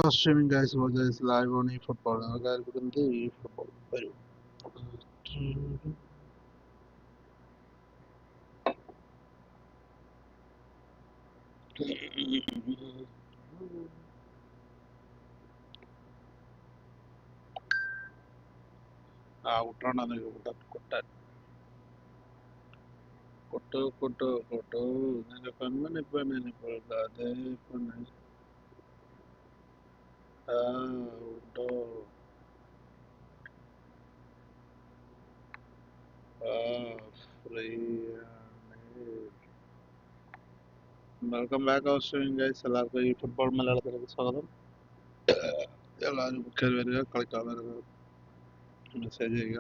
Streaming guys, Bocha is live on eFootball. Guys, look at eFootball. Outrun Koto. Welcome back, our streaming guys. എല്ലാവർക്കും ഈ football മലയാളത്തിലേക്ക് സ്വാഗതം. എല്ലാവരും കയറി വരിക, കളിക്കാൻ വരിക, മെസ്സേജ് ചെയ്യുക.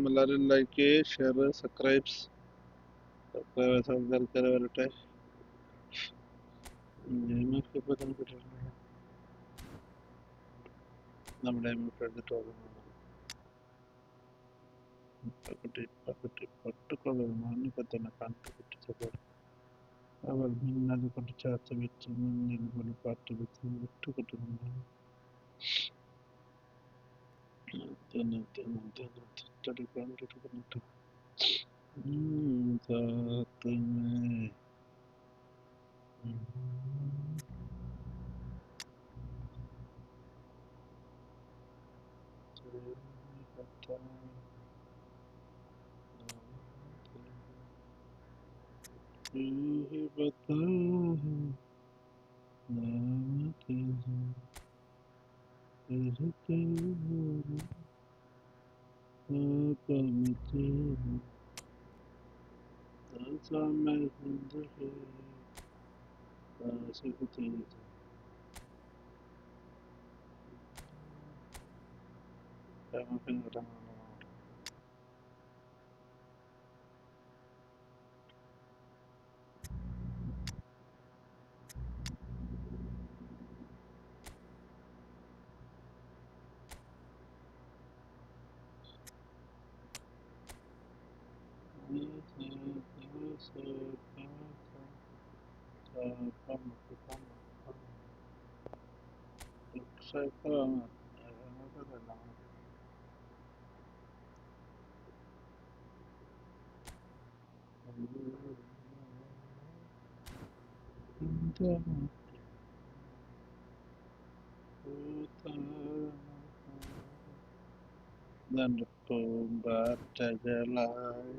എല്ലാവരും ലൈക്ക് ചെയ്യുക, ഷെയർ, സബ്സ്ക്രൈബ്സ് കയറി വരട്ടെ. നമ്മുടെ എടുത്തിട്ട് പട്ടുകൊള്ളും തന്നെ കണ്ടുപിടിച്ചത് അവർ മിന്നൽ കൊണ്ട് ചേർത്ത് വെച്ച് മിന്നൽ പോലെ പാട്ട് വെച്ച് വിട്ടുകിട്ടുന്നു. പൂമ്പാറ്റകളായി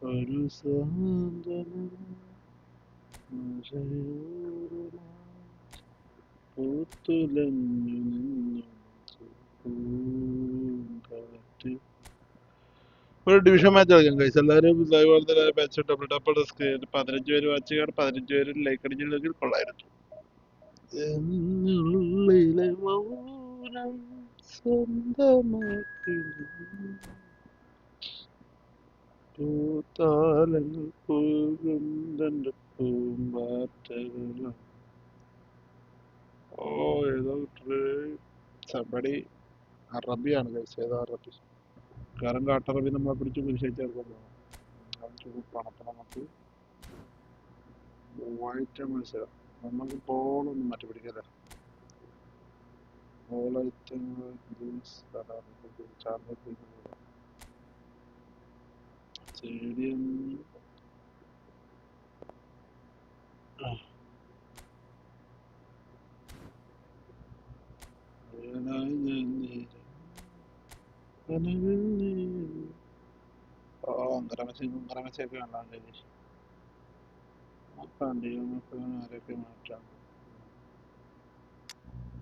ഒരു സാന്ത്വനം പൂത്തുലഞ്ഞു നിന്നു പൂങ്കാറ്റ്. ഒരു ഡിവിഷൻ മാച്ച് കളിക്കാം കഴിച്ചു. എല്ലാവരും ലൈവ് മാച്ച് ഡബിൾ സ്ക്രീൻ 15 പേര് വാച്ച് ചെയ്യാൻ 15 പേര് ലൈക്ക് അടിച്ചില്ലെങ്കിൽ കൊള്ളായിരുന്നു. എന്നുള്ളിലെ മൗനം സ്വന്തമാക്കി പൂത്താലങ്ങൾ പോകും രണ്ട് പൂമ്പാറ്റകളും. ഓ ഏതോ സബടി അറബിയാണ് കഴിച്ചത്. ഏതോ അറബി കാരണം കാട്ടറബി നമ്മളെ പിടിച്ച് പിരിച്ചേർക്കുന്നു. പണത്തിന് നമുക്ക് വൈറ്റ് മത്സരം നമുക്ക് ബോളൊന്നും മറ്റു പിടിക്കല. സ്റ്റേഡിയം അങ്കരമശയൊക്കെ കാണാൻ ആരൊക്കെ മാറ്റാം.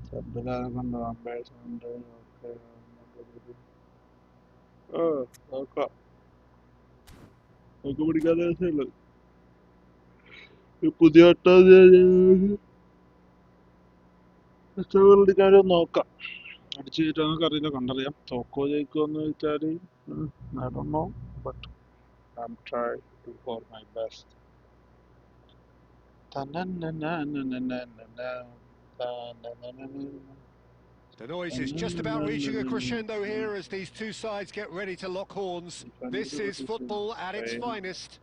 ശബ്ദകാരൊക്കെ അമ്പേഴ്സുണ്ട്. നോക്കാം നമുക്ക് പിടിക്കാതെ രസമുള്ളു. പുതിയ നോക്കാം. അടിച്ചു കയറ്റാൻ നമുക്ക് അറിയില്ല, കണ്ടറിയാം. തോക്കോ ജയിക്കോ എന്ന് ചോദിച്ചാൽ I don't know, but I'm trying to for my best. The noise is just about reaching a crescendo here as these two sides get ready to lock horns. This is football at its finest.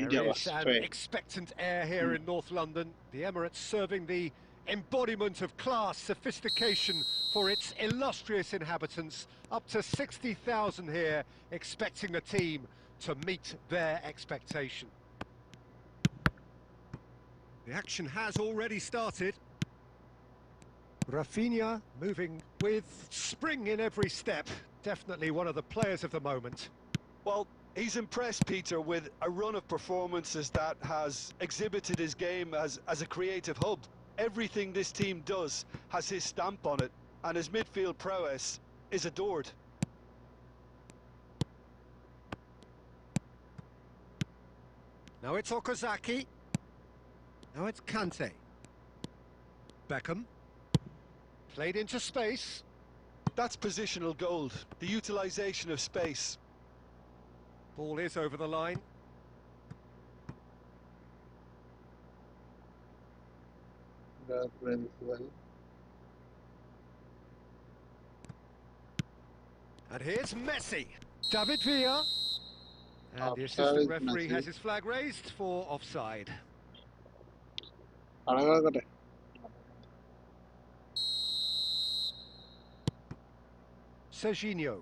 India There was is an straight. expectant air here in North London. The Emirates serving the embodiment of class, sophistication for its illustrious inhabitants. Up to 60,000 here, expecting the team to meet their expectation. The action has already started. Rafinha moving with spring in every step. Definitely one of the players of the moment. Well, he's impressed, Peter, with a run of performances that has exhibited his game as a creative hub. Everything this team does has his stamp on it, and his midfield prowess is adored. Now it's Okazaki. Now it's Kante. Beckham. Played into space. That's positional gold, the utilisation of space. Ball is over the line. That went well. And here's Messi. David Villa. And the Offside assistant is referee Messi. has his flag raised for offside. അടങ്ങാക്കട്ടെ. Serginho.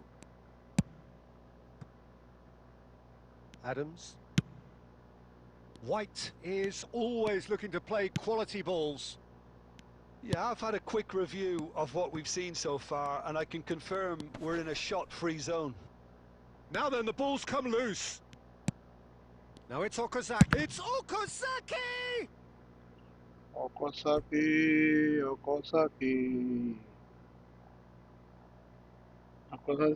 Adams. White is always looking to play quality balls. Yeah, I've had a quick review of what we've seen so far, and I can confirm we're in a shot-free zone. Now then, the ball's come loose. Now it's Okazaki. It's Okazaki! Okazaki.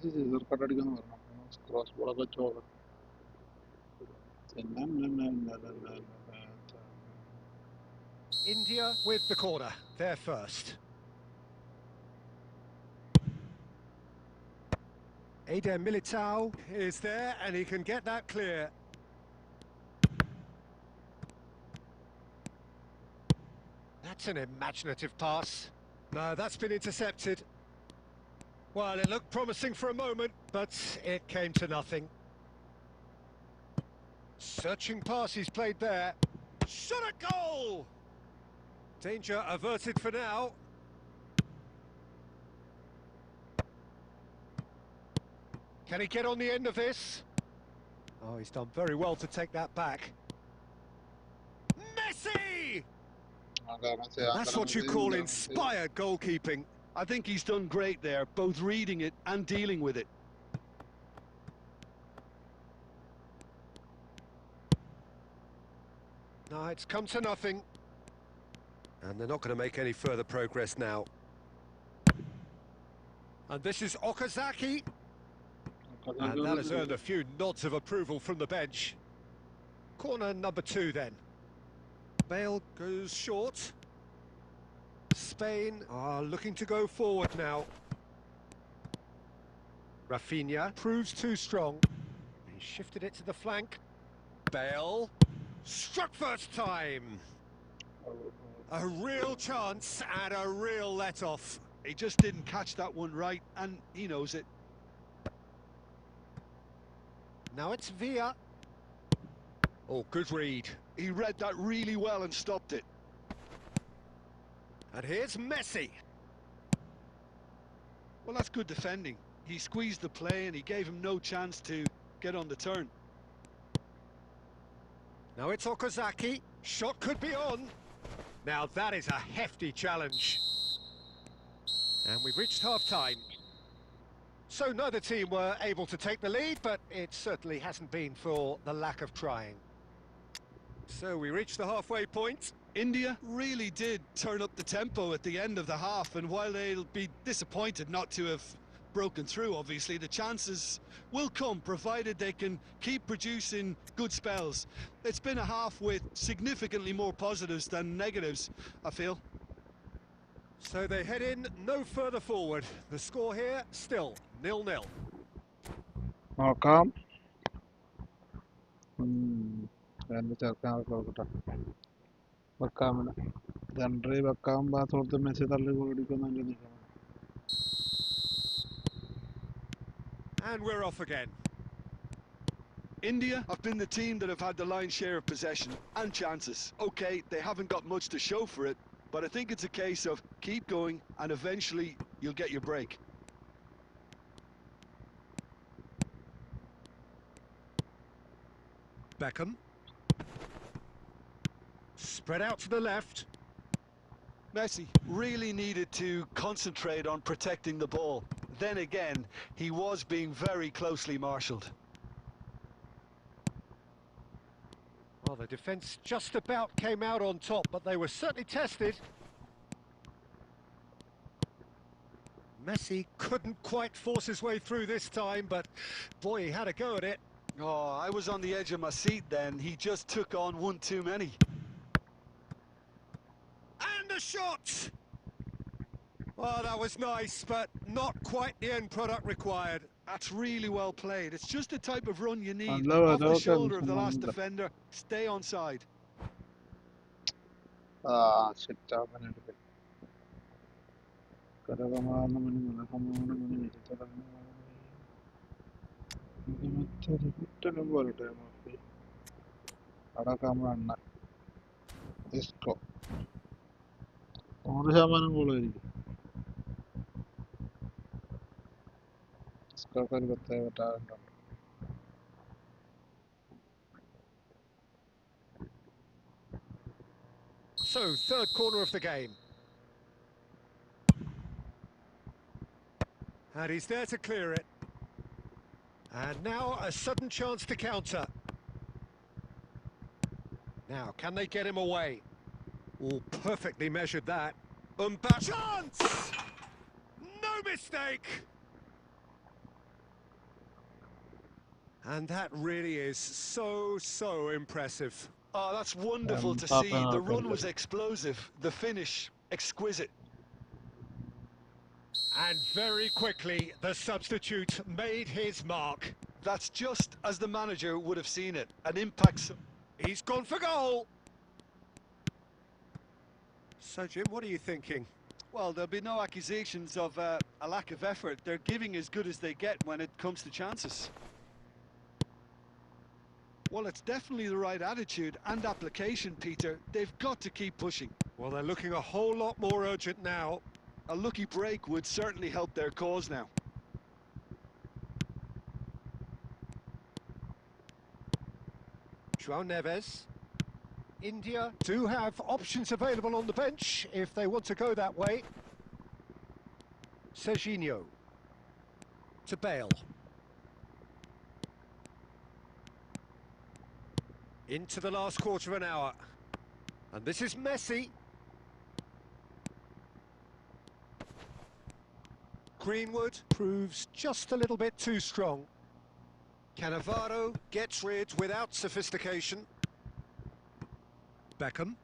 scissor cut അടിക്കാന്ന് പറഞ്ഞു. Cross ball ഒക്കെ ചോറ്. India with the corner. They're first. Eder Militao is there and he can get that clear. That's an imaginative pass. No, that's been intercepted. Well, it looked promising for a moment, but it came to nothing. Searching pass he's played there. Shot at goal! Danger averted for now. Can he get on the end of this? Oh, he's done very well to take that back. Messi! That's what you call inspired goalkeeping. I think he's done great there, both reading it and dealing with it. No, it's come to nothing. And they're not going to make any further progress now. And this is Okazaki. And that has earned a few nods of approval from the bench. Corner number 2 then. Bale goes short. Spain are looking to go forward now. Rafinha proves too strong. He shifted it to the flank. Bale struck first time. A real chance and a real let-off. He just didn't catch that one right, and he knows it. Now it's Villa. Oh, good read. He read that really well and stopped it. And here's Messi. Well, that's good defending. He squeezed the play and he gave him no chance to get on the turn. Now it's Okazaki. Shot could be on. Now that is a hefty challenge. And we've reached half-time. So neither team were able to take the lead, but it certainly hasn't been for the lack of trying. So we reached the halfway point. India really did turn up the tempo at the end of the half, and while they'll be disappointed not to have broken through, obviously, the chances will come, provided they can keep producing good spells. It's been a half with significantly more positives than negatives, I feel. So they head in no further forward. The score here, still 0-0. നോക്കാം. രണ്ട് ചേർക്കാൻ കൊടുക്കട്ടെ. വെക്കാം. രണ്ടര വെക്കാം. Pass കൊടുത്ത് Messi തള്ളി ഓടിക്കുന്നുണ്ട്. And we're off again. India have been the team that have had the lion's share of possession and chances. Okay, they haven't got much to show for it, but I think it's a case of keep going and eventually you'll get your break. Beckham. Spread out to the left. Messi really needed to concentrate on protecting the ball. Then again, he was being very closely marshalled. Well, the defence just about came out on top, but they were certainly tested. Messi couldn't quite force his way through this time, but boy, he had a go at it. Oh, I was on the edge of my seat then. He just took on one too many. And a shot! Oh, that was nice, but not quite the end product required. That's really well played. It's just the type of run you need. Off the ullavaroke shoulder of the last മിസ്സൊന്നുമില്ല. defender. Stay onside. shit അവനെ എടുക്കൽ. കരകമാർന്ന മണി മുഴക്കമോട് മണി വിരുദ്ധരങ്ങ് ഇത് മറ്റൊരു കുറ്റലും പോരട്ടെ നമുക്ക്. അടക്കം എണ്ണ ഇസ്കോ 100% ഗോളായിരിക്കും. ഇസ്കോക്ക് ഒരു പ്രത്യേക ടാലന്റ് ഉണ്ട്. So, third corner of the game. And he's there to clear it. And now a sudden chance to counter. Now, can they get him away? Oh, perfectly measured that. Chance! No mistake! And that really is so impressive. Oh, that's wonderful to top see. and The out run there. was explosive. The finish, exquisite. And very quickly, the substitute made his mark. That's just as the manager would have seen it. An impact. He's gone for goal. So, Jim, what are you thinking? Well, there'll be no accusations of a lack of effort. They're giving as good as they get when it comes to chances. Well, it's definitely the right attitude and application, Peter. They've got to keep pushing. Well, they're looking a whole lot more urgent now. A lucky break would certainly help their cause now. João Neves. India do have options available on the bench if they want to go that way. Serginho. To Bale. Into the last quarter of an hour. And this is Messi. Greenwood proves just a little bit too strong. Cannavaro gets rid without sophistication. Beckham.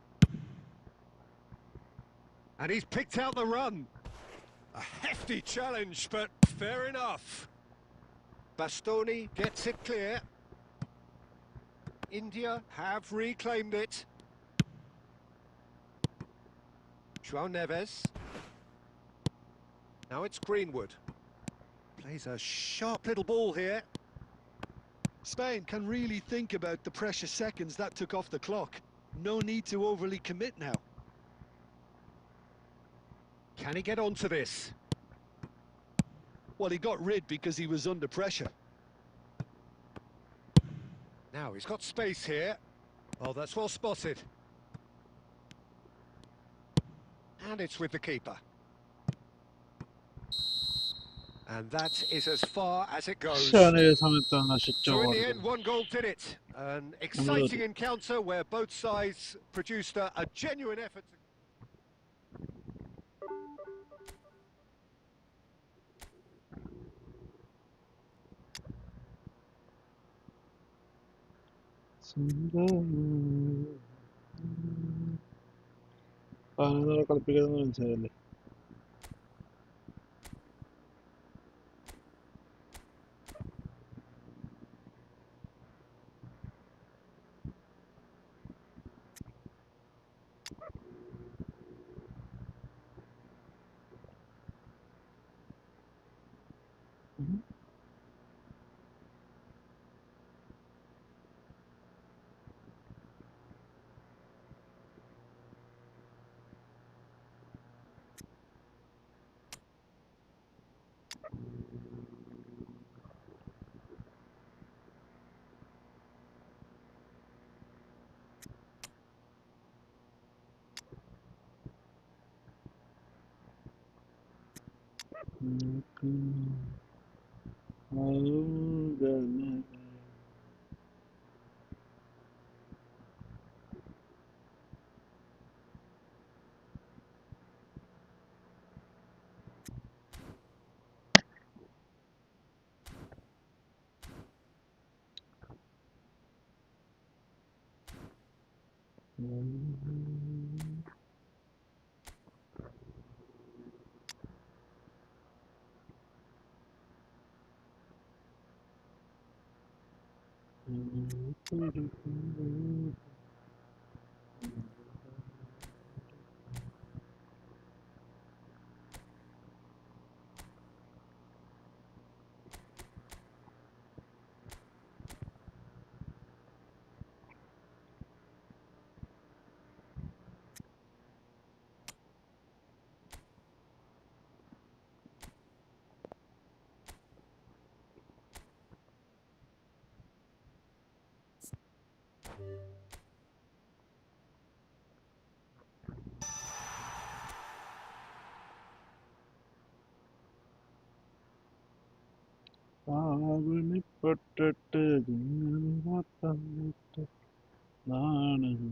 And he's picked out the run. A hefty challenge, but fair enough. Bastoni gets it clear. India have reclaimed it. João Neves. Now it's Greenwood. Plays a sharp little ball here. Spain can really think about the precious seconds that took off the clock. No need to overly commit now. Can he get onto this? Well, he got rid because he was under pressure. Now he's got space here. Oh, that's well spotted. And it's with the keeper. And that is as far as it goes. പക്ഷേ സമയത്താണ് ശിക്ഷ So in the കൊടുക്കുന്നത്. end, one goal did it. An exciting encounter where both sides produced a genuine effort. പതിനൊന്നര കളിപ്പിക്കുന്നത് മനസ്സിലായില്ലേ? ആവണിപ്പെട്ടിട്ട് തന്നിട്ട് നാണങ്ങൾ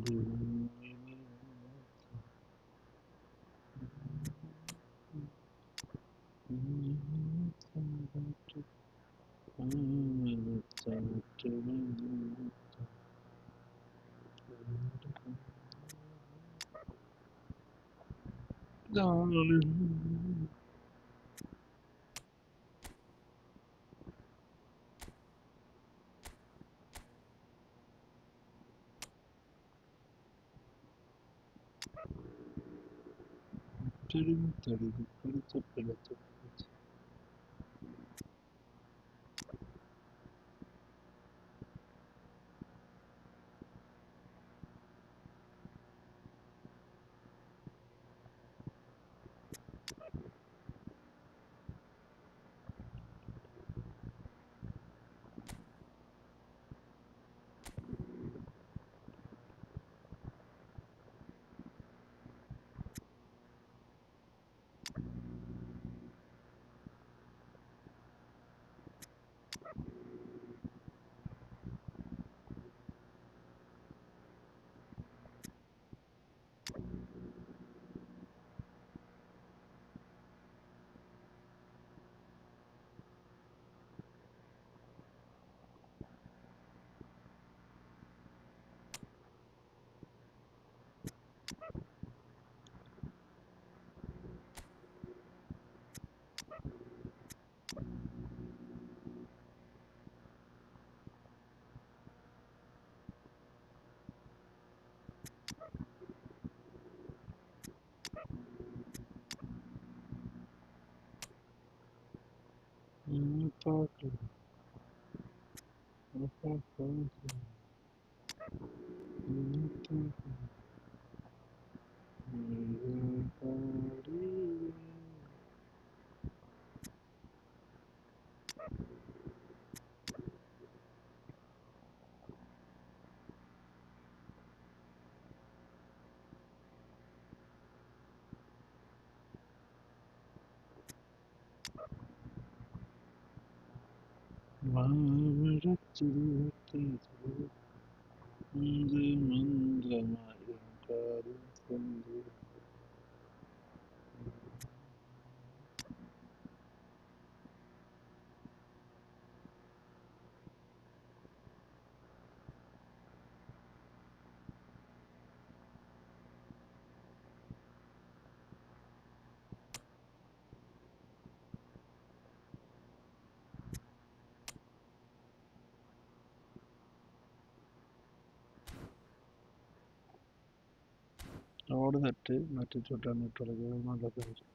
അവിടെ net മറ്റേ ചുട്ടാൻ നെറ്റുള്ളത് നല്ല കാര്യം.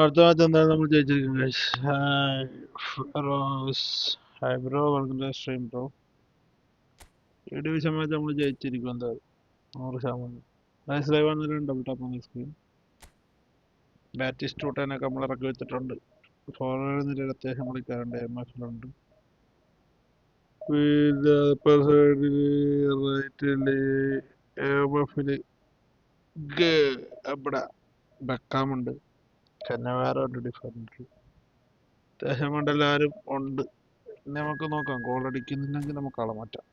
അടുത്ത മാച്ച് എന്തായാലും നമ്മൾ ജയിച്ചിരിക്കും guys. Hi bro, welcome to stream bro. ഈ ഡിവിഷൻ മാച്ച് നമ്മൾ ജയിച്ചിരിക്കും എന്തായാലും 100%. ഗൈസ് ലൈവ് വന്നിട്ട് ഡബിൾ ടാപ്പ് ഓൺ സ്ക്രീൻ. ബാറ്റിസ്റ്റ് ടൂട്ടനൊക്കെ നമ്മൾ ഇറക്കി വെച്ചിട്ടുണ്ട്. ഫോർവേഡ് നിരയിൽ അത്യാവശ്യം കളിക്കാറുണ്ട്. MF-ലുണ്ട്. പിന്നെ റൈറ്റില് MF-ല് ഇവിടെ ബെക്കാമുണ്ട്, കന്നവാരോ ഉണ്ട് ഡിഫറൻറ്റ്. അത്യാവശ്യം വേണ്ട എല്ലാവരും ഉണ്ട്. ഇനി നമുക്ക് നോക്കാം, ഗോൾ അടിക്കുന്നില്ലെങ്കിൽ നമുക്ക് ആളെ മാറ്റാം.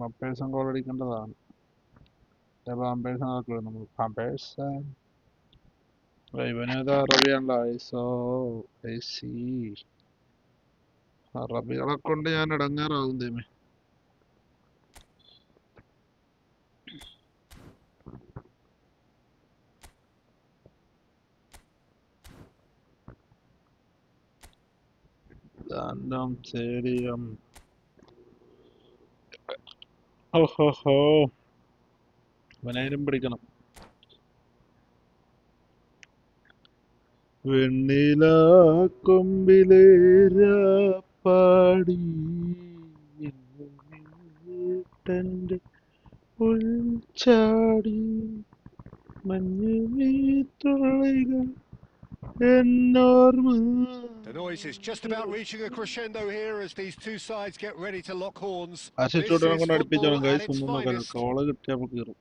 മപ്പേഴ്സും ഗോൾ അടിക്കേണ്ടതാണ്. പാമ്പേഴ്സ് നോക്കുക നമ്മൾ. പാമ്പേഴ്സ് ഇവനേത് അറബിയാണല്ലോ. ഐസോ ഐസി അറബികളെ കൊണ്ട് ഞാൻ ഇടങ്ങാറാകും ദൈവമേ. ദാനം സ്റ്റേഡിയം. ഓഹോ, ഇവനേലും പിടിക്കണം. വെണ്ണില കൊമ്പിലേരാപ്പാടി ട്ടന്റെ ഉൾച്ചാടി മഞ്ഞുതുള്ളികൾ എന്നോർമ്മ. The noise is just about reaching a crescendo here as these two sides get ready to lock horns. ആശിച്ചോട്ടനെ This is കൊണ്ട് അടുപ്പിച്ചോളാം football at ഗൈസ്. its ഒന്നും നോക്കാൻ finest. കോള് കിട്ടിയപ്പോൾ കീറും.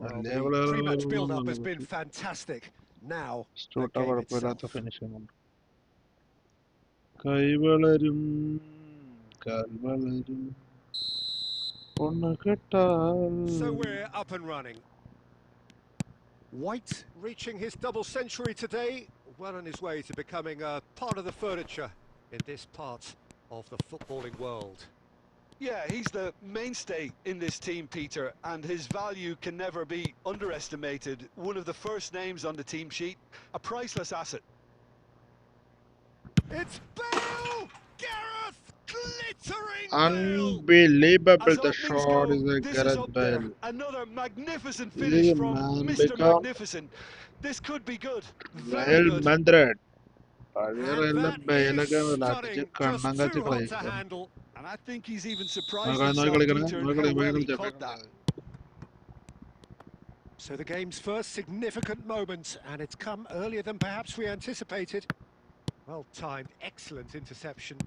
Well, വലിയ the pre-match build-up has been fantastic. Now, the സ്റ്റോട്ട game കുഴപ്പമില്ലാത്ത itself. Finishing ഉണ്ട്. കൈവളരും കാൽവളരും പൊണ്ണു കെട്ടാൽ. So we're up and running. White reaching his double century today, well on his way to becoming a part of the furniture in this part of the footballing world. Yeah, he's the mainstay in this team, Peter, and his value can never be underestimated. One of the first names on the team sheet, a priceless asset. It's Bale! Gareth! Glittering Bale! Unbelievable. As The openings shot go, is a this is Gareth up there. Bale. Another magnificent This finish is from man Mr. become Magnificent. This could be good. Very Real good. Madrid. പഴയ And Real that ബെയിലൊക്കെ is അടിച്ച് stunning, കണ്ണം just കാച്ചി too hot to കളിക്കും. handle. And I think he's even surprised നോക്കി himself, കളിക്കണേ, Peter, in നോക്കി how well he കളിച്ച caught that. So the game's first significant moment, and it's come earlier than perhaps we anticipated. Well timed, excellent interception.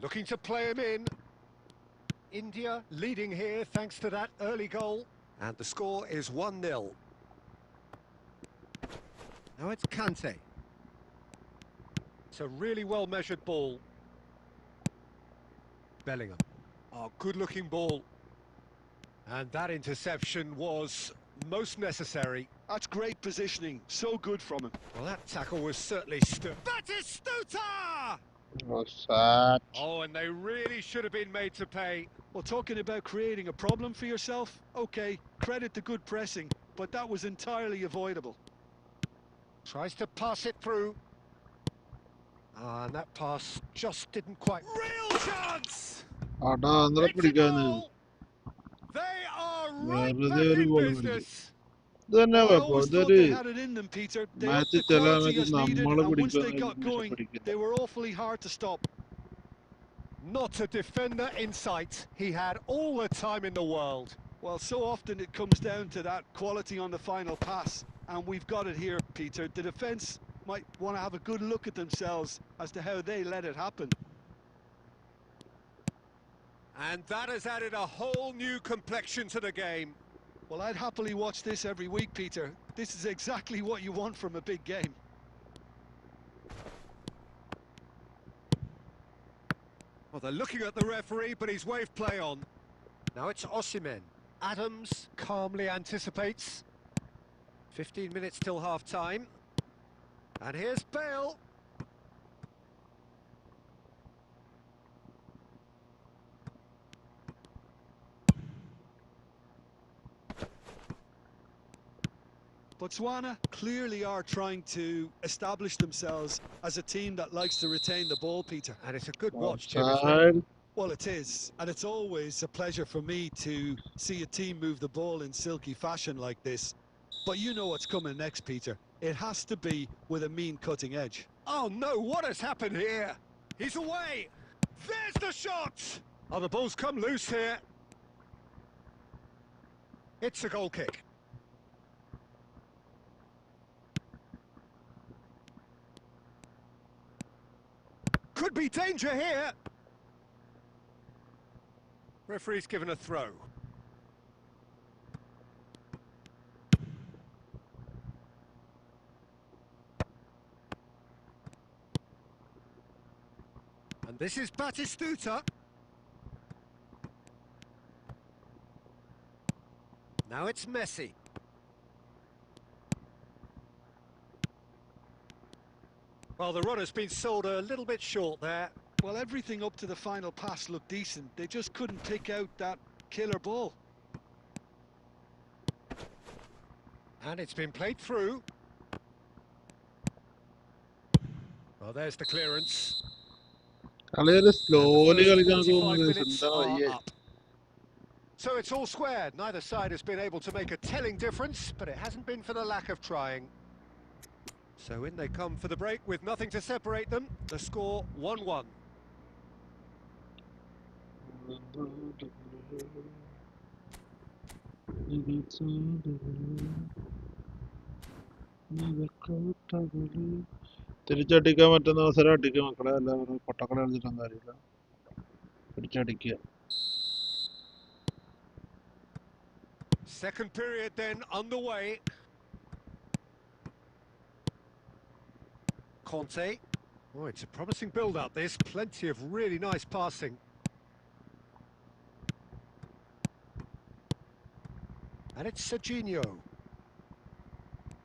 Looking to play him in. India leading here thanks to that early goal. And the score is 1-0. Now it's Kante. It's a really well-measured ball. Bellingham. Oh, good-looking ball. And that interception was most necessary. That's great positioning. So good from him. Well, that tackle was certainly Batistuta! Oh, and they really should have been made to pay. Well, talking about creating a problem for yourself, okay, credit the good pressing, but that was entirely avoidable. Tries to pass it through. And that pass just didn't quite... Real chance! അടാ അന്നേരം It's a പിടിക്കാന്ന്. goal! They are right വെറുതെ back ഒരു in goal business. ഇത് തന്നെ Well, I കുഴപ്പം. always thought ഇതൊരു they had it in them, Peter. They upped match the ചില quality match as needed, നമ്മള് and once they got പിടിക്കുന്ന going, പിടിക്കില്ല. they were awfully hard to stop. Not a defender in sight. He had all the time in the world. Well, so often it comes down to that quality on the final pass, and we've got it here, Peter. The defence might want to have a good look at themselves as to how they let it happen. And that has added a whole new complexion to the game. Well, I'd happily watch this every week, Peter. This is exactly what you want from a big game. Well, they're looking at the referee, but he's waved play on. Now it's Osimhen. Adams calmly anticipates. 15 minutes till half-time. And here's Bale. Botswana clearly are trying to establish themselves as a team that likes to retain the ball, Peter. And it's a good watch, Jim, isn't it? Offside. Well, it is, and it's always a pleasure for me to see a team move the ball in silky fashion like this. But you know what's coming next, Peter. It has to be with a mean cutting edge. Oh no, what has happened here? He's away! There's the shot! Oh, the ball's come loose here. It's a goal kick. Could be danger here. Referee's given a throw. And this is Batistuta. Now it's Messi. Well, the run has been sold a little bit short there. Well, everything up to the final pass looked decent. They just couldn't pick out that killer ball. And it's been played through. Well, there's the clearance. കളിയൊരു And the slowly first കളിക്കാൻ 45 തോന്നുന്നത് minutes എന്താണ് are വയ്യേ. up. So it's all squared. Neither side has been able to make a telling difference, but it hasn't been for the lack of trying. So in they come for the break with nothing to separate them. The score 1-1. തിരിച്ചടിക്കാൻ പറ്റുന്ന അവസരം അടിക്കുക മക്കളെ, എല്ലാവരും പൊട്ടക്കള കളിച്ചിട്ടൊന്നും കാര്യമില്ല. തിരിച്ചടിക്കുക. Second period then underway. Conte. Oh, it's a promising build-up. There's plenty of really nice passing. And it's Serginho.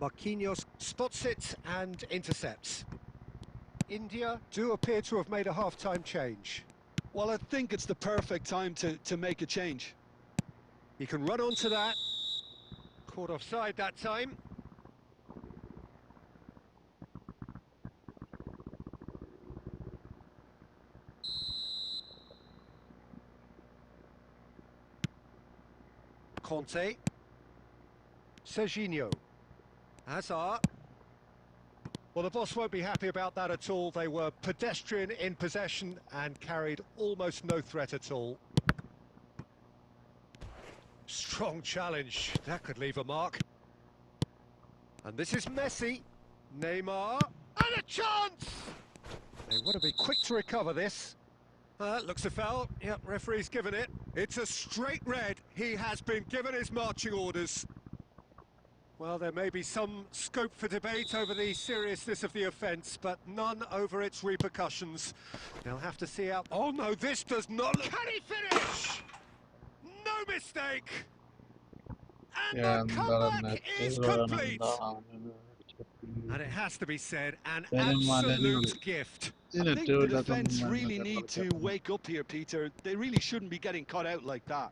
Marquinhos spots it and intercepts. India do appear to have made a half-time change. Well, I think it's the perfect time to make a change. He can run onto that. Caught offside that time. Conte. Serginho. Hazard. Well, the boss won't be happy about that at all. They were pedestrian in possession and carried almost no threat at all. Strong challenge. That could leave a mark. And this is Messi. Neymar. And a chance! They want to be quick to recover this. Looks a foul. Yep, referee's given it. It's a straight red. He has been given his marching orders. Well, there may be some scope for debate over the seriousness of the offence, but none over its repercussions. They'll have to see out. Oh no, this does not look... Can he finish? No mistake! And the comeback is complete! And it has to be said, an absolute gift. I think the defence really need to wake up here, Peter. They really shouldn't be getting caught out like that.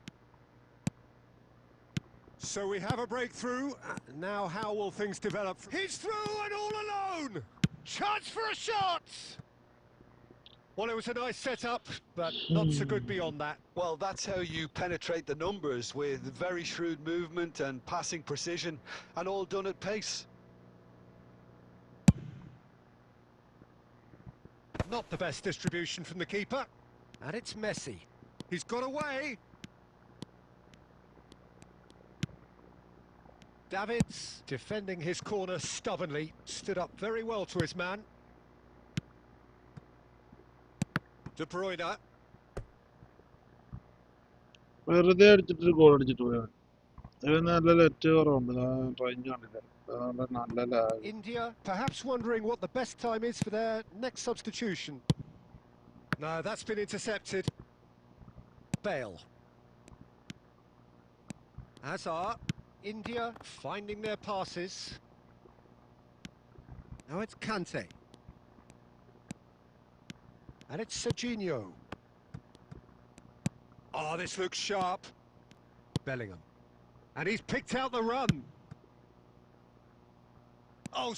So we have a breakthrough. Now how will things develop? He's through and all alone! Chance for a shot! Well, it was a nice setup, but not so good beyond that. Well, that's how you penetrate the numbers, with very shrewd movement and passing precision, and all done at pace. Not the best distribution from the keeper. And it's Messi. He's got away. Davids, defending his corner stubbornly, stood up very well to his man. De Bruyne. വെറുതെ അടിച്ചിട്ട് goal അടിച്ചിട്ട് പോയാണ്. നല്ല let കുറവുണ്ട്, range കണ്ടില്ല, അതുകൊണ്ട് നല്ല lag. India perhaps wondering what the best time is for their next substitution. No, that's been intercepted. Bale. Hazard. India finding their passes. Now it's Kante. And it's Serginho. Oh, this looks sharp. Bellingham. And he's picked out the run. Oh,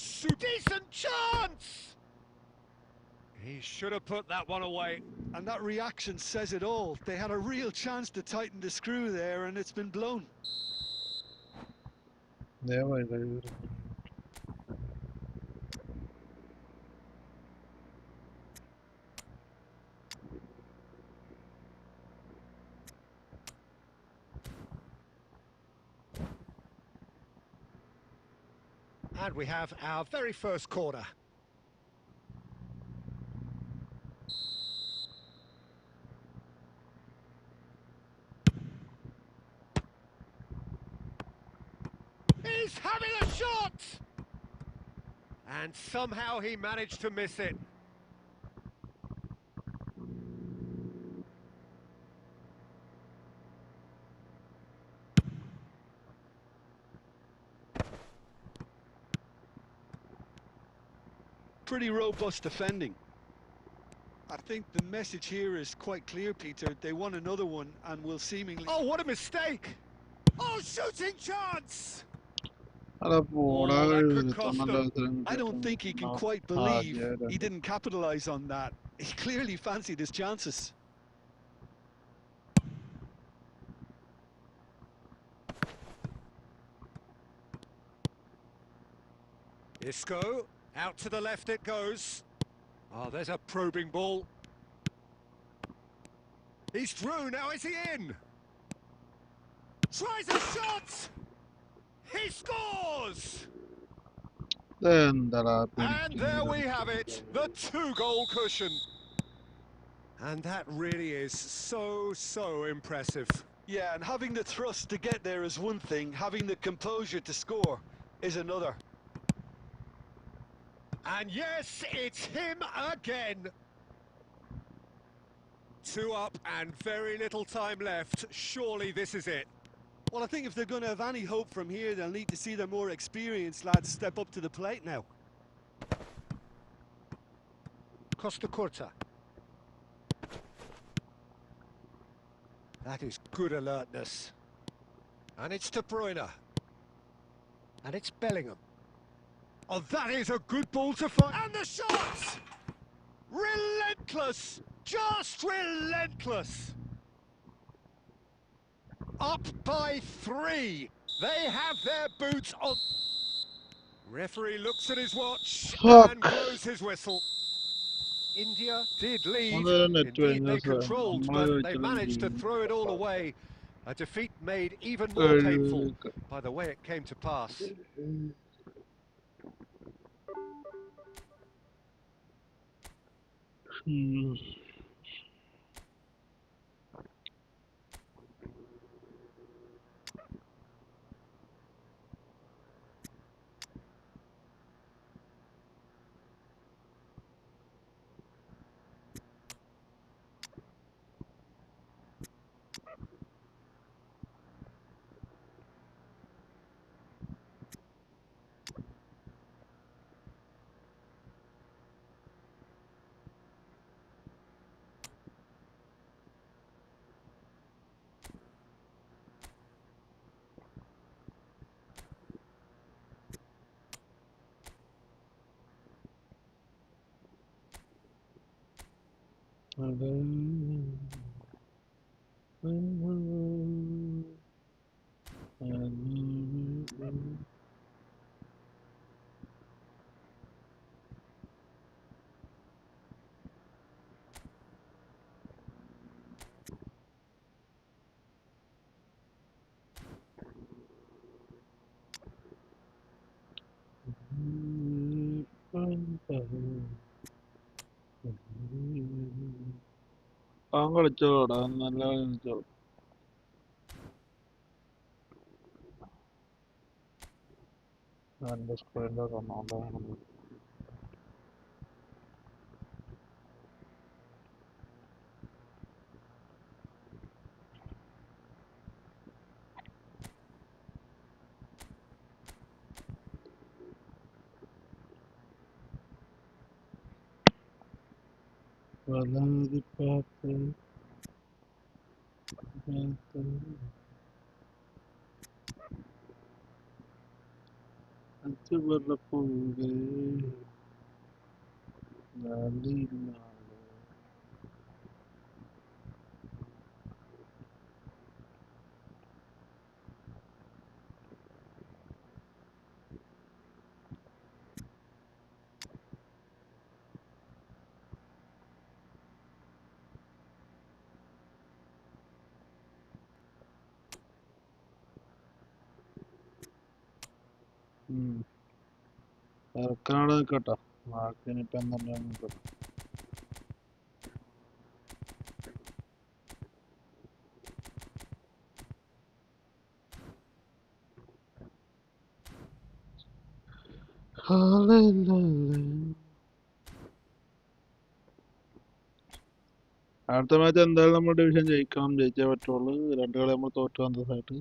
decent chance! He should have put that one away. And that reaction says it all. They had a real chance to tighten the screw there, and it's been blown. ദയവായി കഴിവ്. And we have our very first corner. He's having a shot! And somehow he managed to miss it. pretty robust defending. I think the message here is quite clear, Peter. They won another one and will seemingly... Oh, what a mistake! Oh, shooting chance! അല്ല പോടാ Oh, that could cost തൊണ്ണൂറ് them. അവസരം I don't think he can quite believe he didn't capitalize on that. He clearly fancied his chances. Isco, out to the left it goes. Oh, there's a probing ball. He's through, now is he in? Tries a shot! He scores! എന്താടാ And there we have it, the 2-goal cushion. And that really is so impressive. Yeah, and having the thrust to get there is one thing, having the composure to score is another. And yes, it's him again. 2 up and very little time left. Surely this is it. Well, I think if they're going to have any hope from here, they'll need to see their more experienced lads step up to the plate now. Costa Curta. That is good alertness. And it's De Bruyne. And it's Bellingham. Oh, that is a good ball to find. And the shot! Relentless! Just relentless! Up by 3. They have their boots on. Referee looks at his watch and blows his whistle. India did lead. Indeed, they controlled, but they managed to throw it all away. A defeat made even more painful by the way it came to pass. കളിച്ചോടാ നല്ല കളിച്ചോ എന്റെ സ്ക്രീനിന്റെ കണ്ണോണ്ടാണ് വലാതി path അച്ചുവെള്ളപ്പൂവേ ഞാനിരുന്നാലോ ഇറക്കാനാണ് നിൽക്കട്ടോ ബാക്കിനിപ്പം എന്തെല്ലാം നിൽക്കട്ടെ അടുത്ത match എന്തായാലും നമ്മൾ division ജയിക്കണം ജയിച്ചേ പറ്റുള്ളൂ 2 കളി നമ്മൾ തോറ്റു വന്നതായിട്ട്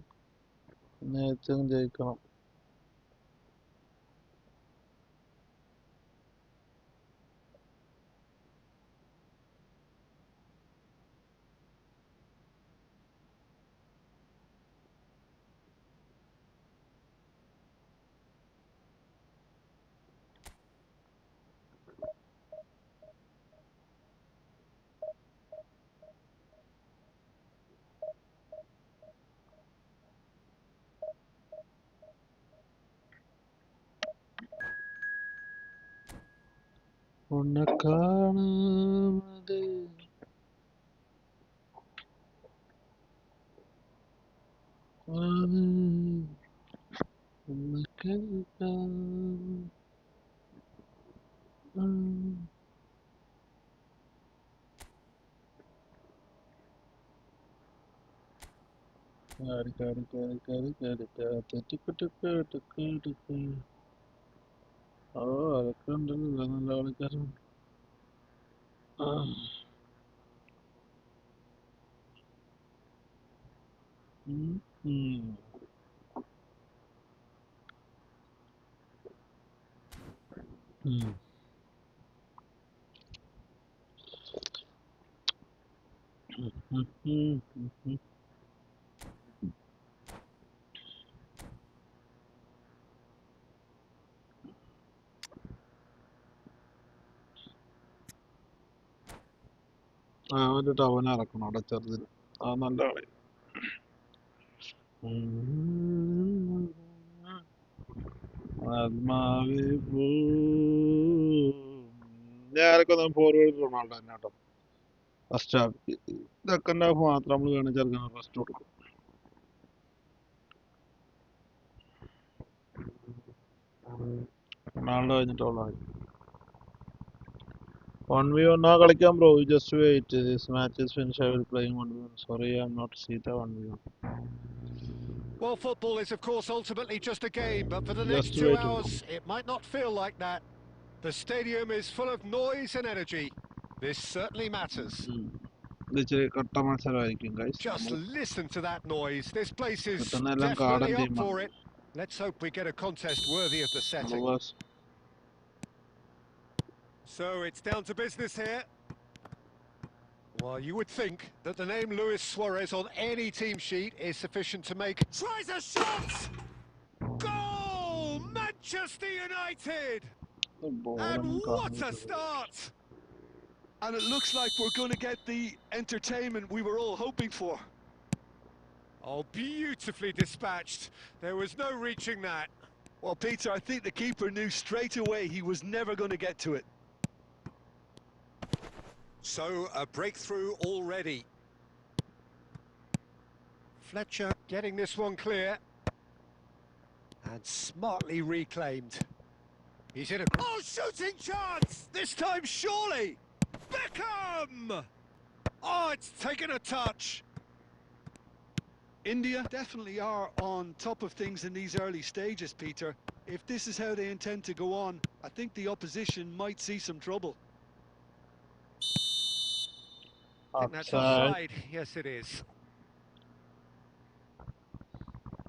നേച്ചങ്ങ് ജയിക്കണം உன்னை காணாமலே உன்னை கேட்காம ഓ അതൊക്കെ ഉണ്ടല്ലോ നല്ല കളിക്കാരൻ. ഒരു ടവൻ ഇറക്കണം അവിടെ ചെറുതിന്. അത് നല്ല കളി. ആത്മാവേ പോ. ഞാനൊക്കെ ഫോർവേഡ് റൊണാൾഡോ തന്നെ കേട്ടോ. ഫസ്റ്റ് ഹാഫ് സെക്കൻഡ് ഹാഫ് മാത്രം നമ്മൾ വേണം ചെറുക്കാൻ ഫസ്റ്റ് കൊടുക്കും. റൊണാൾഡോ കഴിഞ്ഞിട്ടുള്ള 1v1 ആ കളിക്കാം bro. Just wait. This match is finished. I will playing 1v1. Sorry, I'm not see the 1v1. Well, football is, of course, ultimately just a game, but for the Just next 2 wait. hours, it might not feel like that. The stadium is full of noise and energy. This certainly matters. ഇത് ഇച്ചിരി കട്ട മത്സരമായിരിക്കും guys. Just listen to that noise. This place is കിട്ടുന്നതെല്ലാം definitely Kadan up ടീമാണ്. for it. Let's hope we get a contest worthy of the setting. So it's down to business here. Well, you would think that the name Luis Suarez on any team sheet is sufficient to make... Tries a shot! Goal! Manchester United! And what a start! And it looks like we're going to get the entertainment we were all hoping for. Oh, beautifully dispatched. There was no reaching that. Well, Peter, I think the keeper knew straight away he was never going to get to it. So, a breakthrough already. Fletcher getting this one clear. And smartly reclaimed. He's in a... Oh, shooting chance! This time, surely! Beckham! Oh, it's taken a touch. India definitely are on top of things in these early stages, Peter. If this is how they intend to go on, I think the opposition might see some trouble. I think that's offside. Yes, it is.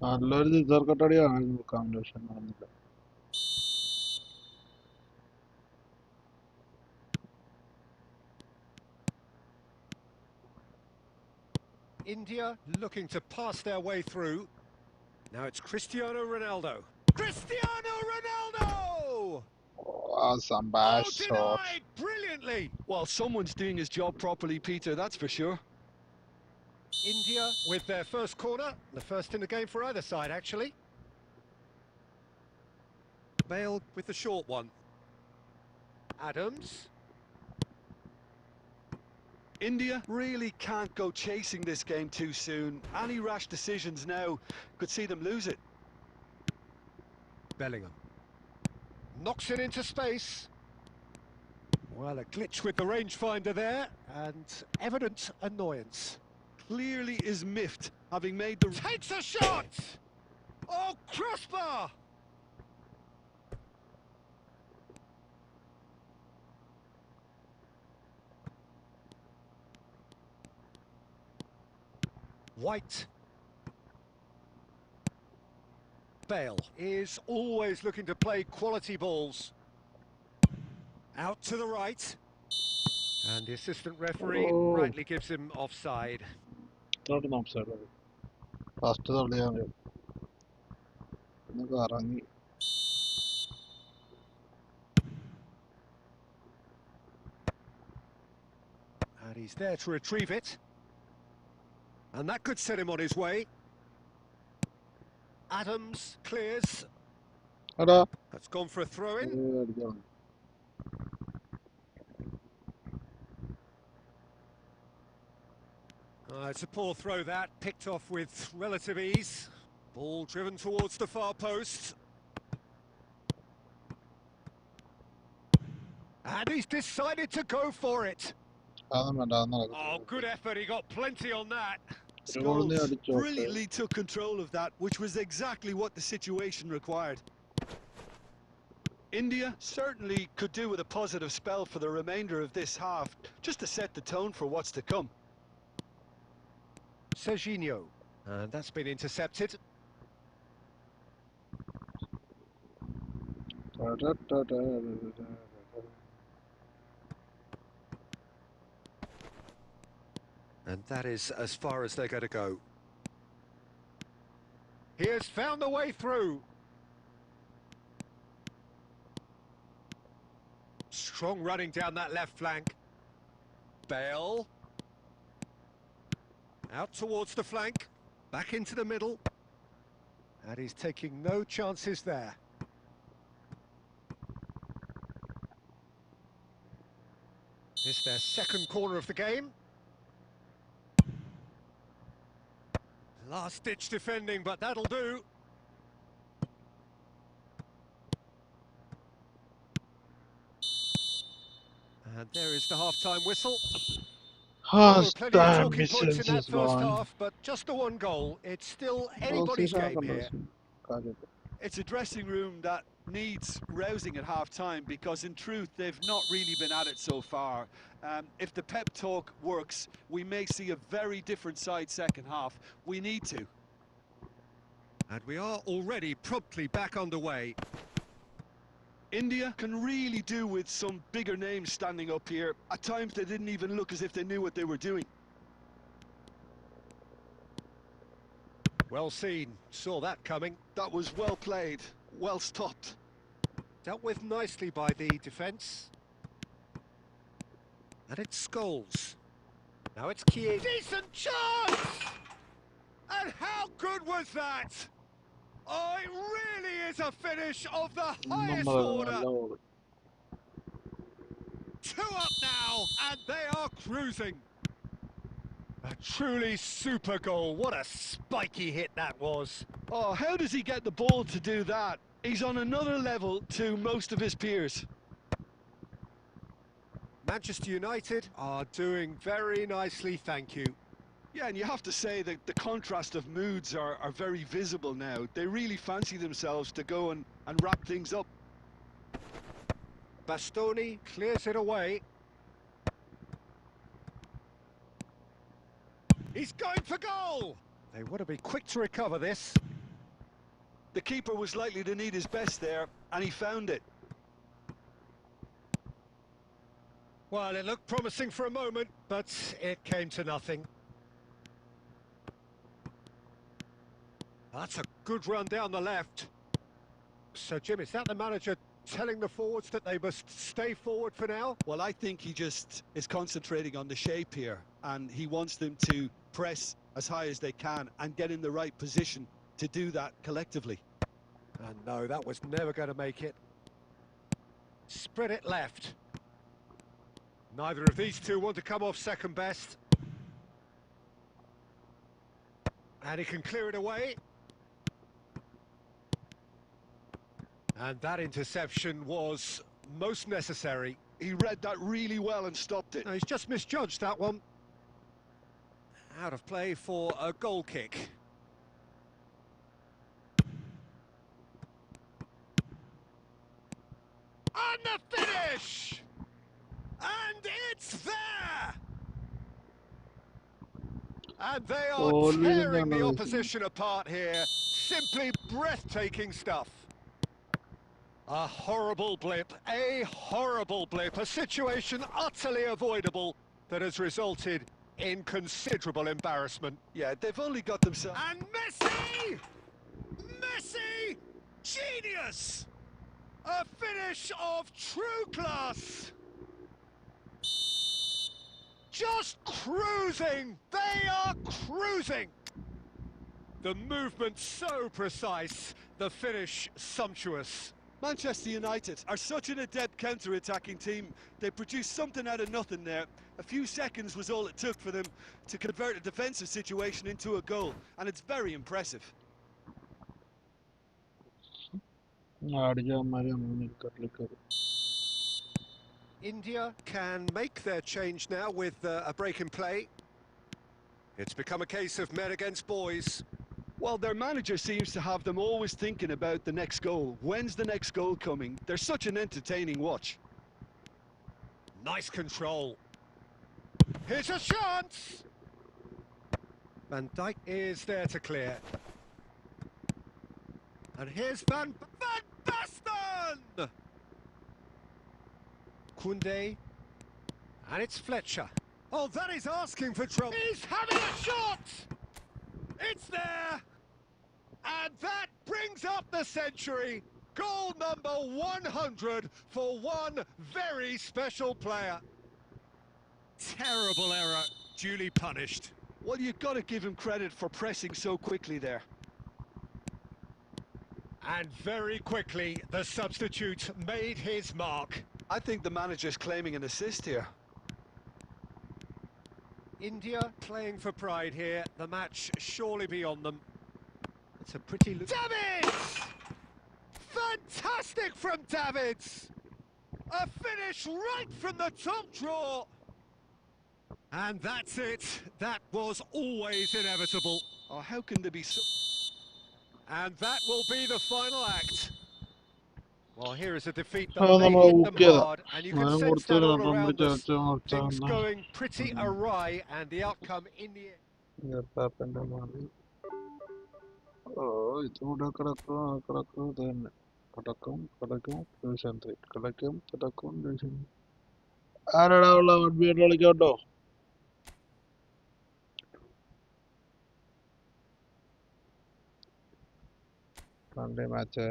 നല്ലൊരു സിസർക്കട്ടടിയാണ് combination നടന്നില്ല. India looking to pass their way through. Now it's Cristiano Ronaldo. Cristiano Ronaldo! Some bad shot. Denied brilliantly. Well, someone's doing his job properly, Peter, that's for sure. India with their first corner, the first in the game for either side, actually. Bale with the short one. Adams. India really can't go chasing this game too soon. Any rash decisions now could see them lose it. Bellingham. Knocks it into space. Well, a glitch with the rangefinder there, and evident annoyance. Clearly is miffed, having made the... Takes a shot! Oh, crossbar! White. Bale is always looking to play quality balls. Out to the right. And the assistant referee rightly gives him offside. Not an offside. First തള്ളിയാണ് ഇറങ്ങി. And he's there to retrieve it. And that could set him on his way. Adams clears. എടാ That's gone for a throw-in. അടിക്കണം. It's a poor throw that, picked off with relative ease. Ball driven towards the far post. And he's decided to go for it. Oh, good effort, he got plenty on that. Scholes brilliantly took control of that, which was exactly what the situation required. India certainly could do with a positive spell for the remainder of this half, just to set the tone for what's to come. Serginho, and that's been intercepted. And that is as far as they're going to go. He has found the way through. Strong running down that left flank. Bale. Out towards the flank. Back into the middle. And he's taking no chances there. It's their second corner of the game. Last-ditch defending, but that'll do. And there is the half-time whistle. There were plenty of talking points in that first half, but just the one goal. It's still anybody's game here. It's a dressing room that needs rousing at half-time, because in truth they've not really been at it so far. If the pep talk works, we may see a very different side second half. We need to. And we are already promptly back underway. India can really do with some bigger names standing up here. At times they didn't even look as if they knew what they were doing. Well seen, saw that coming. That was well played, well stopped. Dealt with nicely by the defence. And it's Scholes. Now it's Kier. Decent chance! And how good was that? Oh, it really is a finish of the highest order. 2 up now, and they are cruising. A truly super goal. What a spiky hit that was. Oh, how does he get the ball to do that? He's on another level to most of his peers. Manchester United are doing very nicely, thank you. Yeah, and you have to say that the contrast of moods are very visible now. They really fancy themselves to go and wrap things up. Bastoni clears it away. He's going for goal! They want to be quick to recover this. The keeper was likely to need his best there, and he found it. Well, it looked promising for a moment, but it came to nothing. That's a good run down the left. So, Jim, is that the manager telling the forwards that they must stay forward for now? Well, I think he just is concentrating on the shape here, and he wants them to press as high as they can and get in the right position to do that collectively. And no, that was never going to make it. Spread it left. Neither of these two want to come off second best. And he can clear it away. And that interception was most necessary. He read that really well and stopped it. No, he's just misjudged that one. Out of play for a goal kick. And the finish! And it's there! And they are tearing the opposition apart here. Simply breathtaking stuff. A horrible blip, a situation utterly avoidable that has resulted in considerable embarrassment. Yeah, they've only got themselves... And Messi! Messi! Genius! A finish of true class! Just cruising! They are cruising! The movement so precise, the finish sumptuous. Manchester United are such an adept counter-attacking team. They produced something out of nothing there. A few seconds was all it took for them to convert a defensive situation into a goal, and it's very impressive. India can make their change now with a break in play. It's become a case of men against boys. Well, their manager seems to have them always thinking about the next goal. When's the next goal coming? They're such an entertaining watch. Nice control. Here's a chance! Van Dijk is there to clear. And here's Van Basten! Koundé. And it's Fletcher. Oh, that is asking for trouble. He's having a shot! It's there! And that brings up the century. Goal number 100 for one very special player. Terrible error, duly punished. Well, you've got to give him credit for pressing so quickly there. And very quickly, the substitute made his mark. I think the manager's claiming an assist here. India playing for pride here. The match surely beyond them. It's a pretty... Davids! Fantastic from Davids! A finish right from the top drawer! And that's it. That was always inevitable. Oh, how can they be so... And that will be the final act. Well, here is a defeat that Oh, may നമ്മൾ hit them ഊക്കിയതാ. hard, and you can ഞാൻ sense കൊടുത്തു that all രണ്ടെണ്ണം around പിടിച്ച് us. അടിച്ചു Things going pretty awry, and the outcome in the end. ജപ്പാപ്പന്റെ മാറി. ഓ ഇതുകൂടെ കിടക്കും ഇത് തന്നെ കിടക്കും ഡിവിഷൻ 3 കിടക്കും ഡിവിഷൻ. ആരാടാ ഉള്ള വൺബിയർ കളിക്കോട്ടോ. Sunday match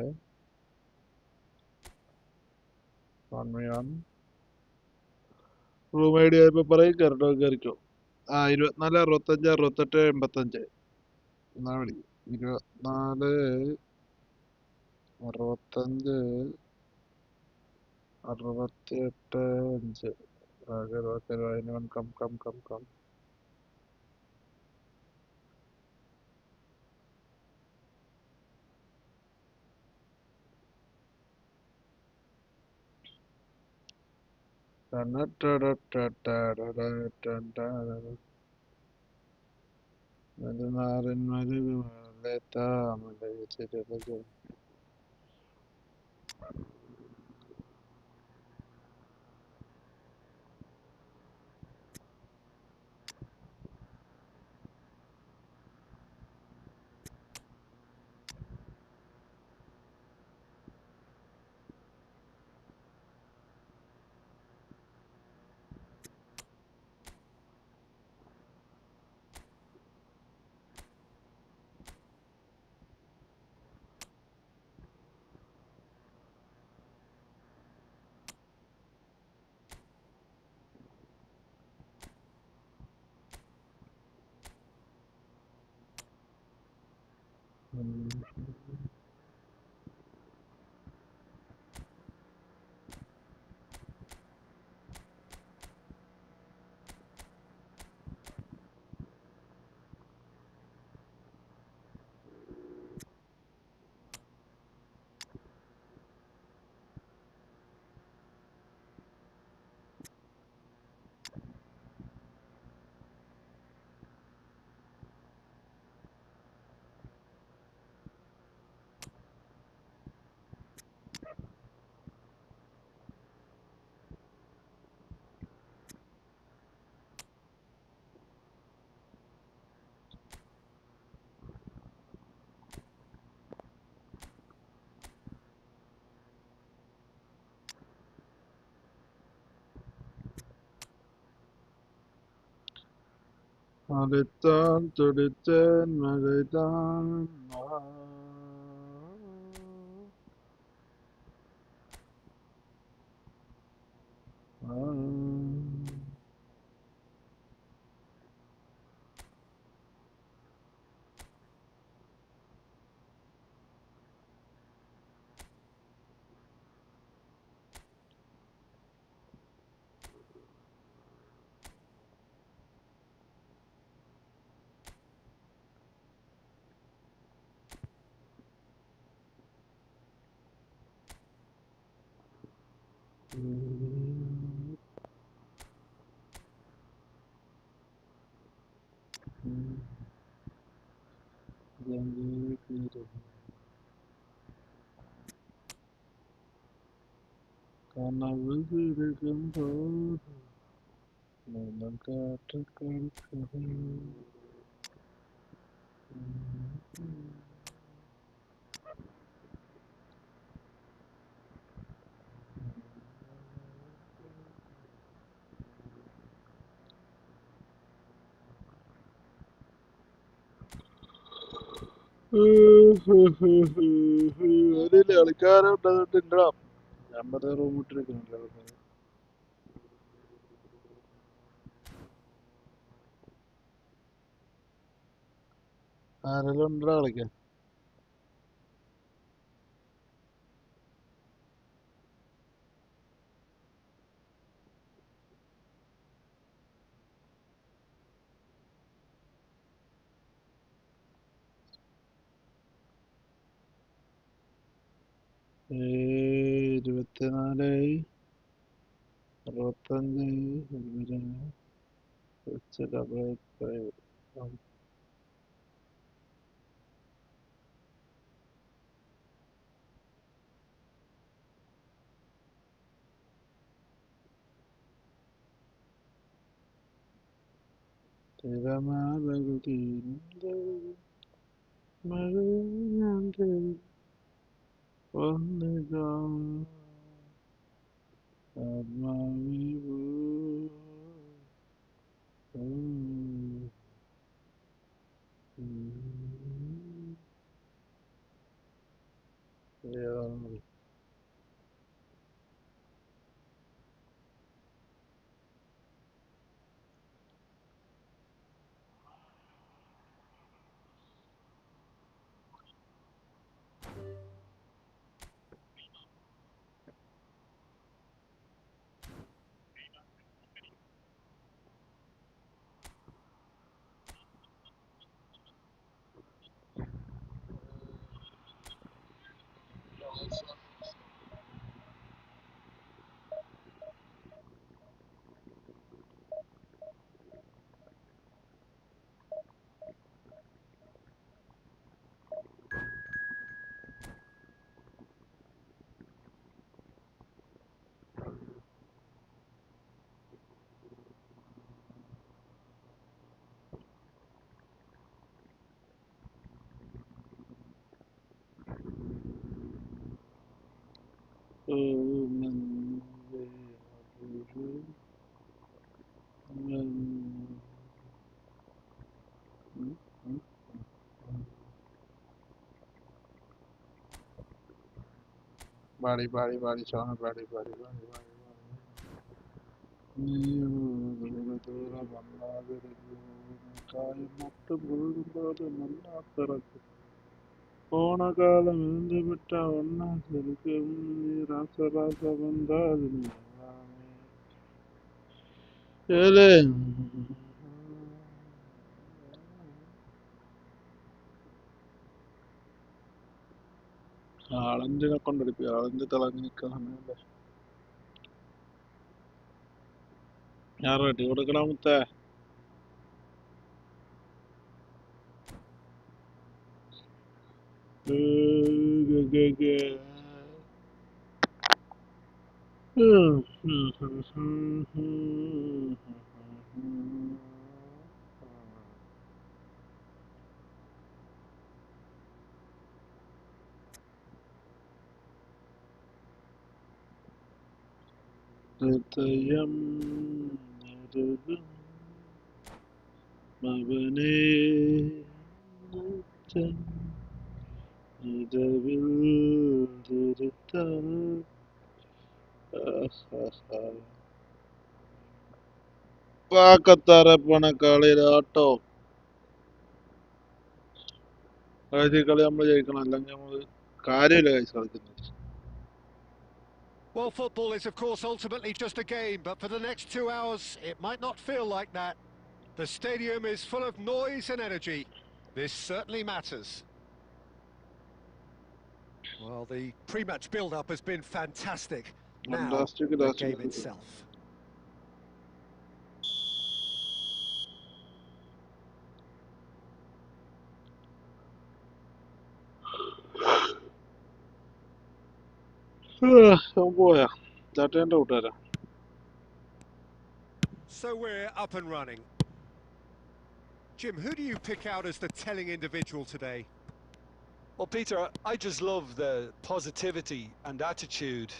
1v1 room I D ആയപ്പോ പറയും കയറിക്കോ. 24 65 68 85 എന്നാ വിളി. 24 65 68 5. anyone come. Tuditan magaitan Kanavu കിടക്കുമ്പോൾ നീളം കാറ്റ് കളിക്കും. അതില് കളിക്കാരുണ്ടോ? ഞാൻ വെറുതെ റൂം ഇട്ടിരിക്കുന്നില്ല. ആരെല്ലാം ഉണ്ടോ കളിക്കാൻ? ഏ 24 65 തിരമാലകൾ തീരുന്നത് മഴയാണ്ട് ഒന്നിതാ ആത്മാവിവോ. ഏതാണ്? പാടി സോങ് പാടി ദൂരെ വന്നാതിരിക്കായ്മൊട്ട് മുഴുകുമ്പോൾ മണ്ണാത്തിറക്കും ഓണകാലം എന്തുവിട്ട ഒന്നാ ശരിക്കും രാസരാസ വந்தாതിന് ആളെന്തിനെ കൊണ്ടെടുക്കും? ആളെന്ത് തിളങ്ങി നിൽക്കാന്നല്ലേ? ഞാൻ റെഡി കൊടുക്കണം മുത്തേ. ഹൃദയം നിരുകും മകനേ മുത്തൻ നിലവിൽ തിരുത്താൻ വാക്കത്താറെ പോണ കളിയിലാട്ടോ. കളി നമ്മൾ ജയിക്കണം, അല്ലെങ്കിൽ നമ്മള് കാര്യമില്ല കഴിച്ച് കളിക്കുന്നത്. Well, football is, of course, ultimately just a game, but for the next 2 hours, it might not feel like that. The stadium is full of noise and energy. This certainly matters. Well, the pre-match build-up has been fantastic. Now, Fantastic the last game minute. itself. പോയാ ചാട്ടേൻ്റെ കൂട്ടുകാരാ. So we're up and running. Jim, who do you pick out as the telling individual today? Well, Peter, I just love the positivity and attitude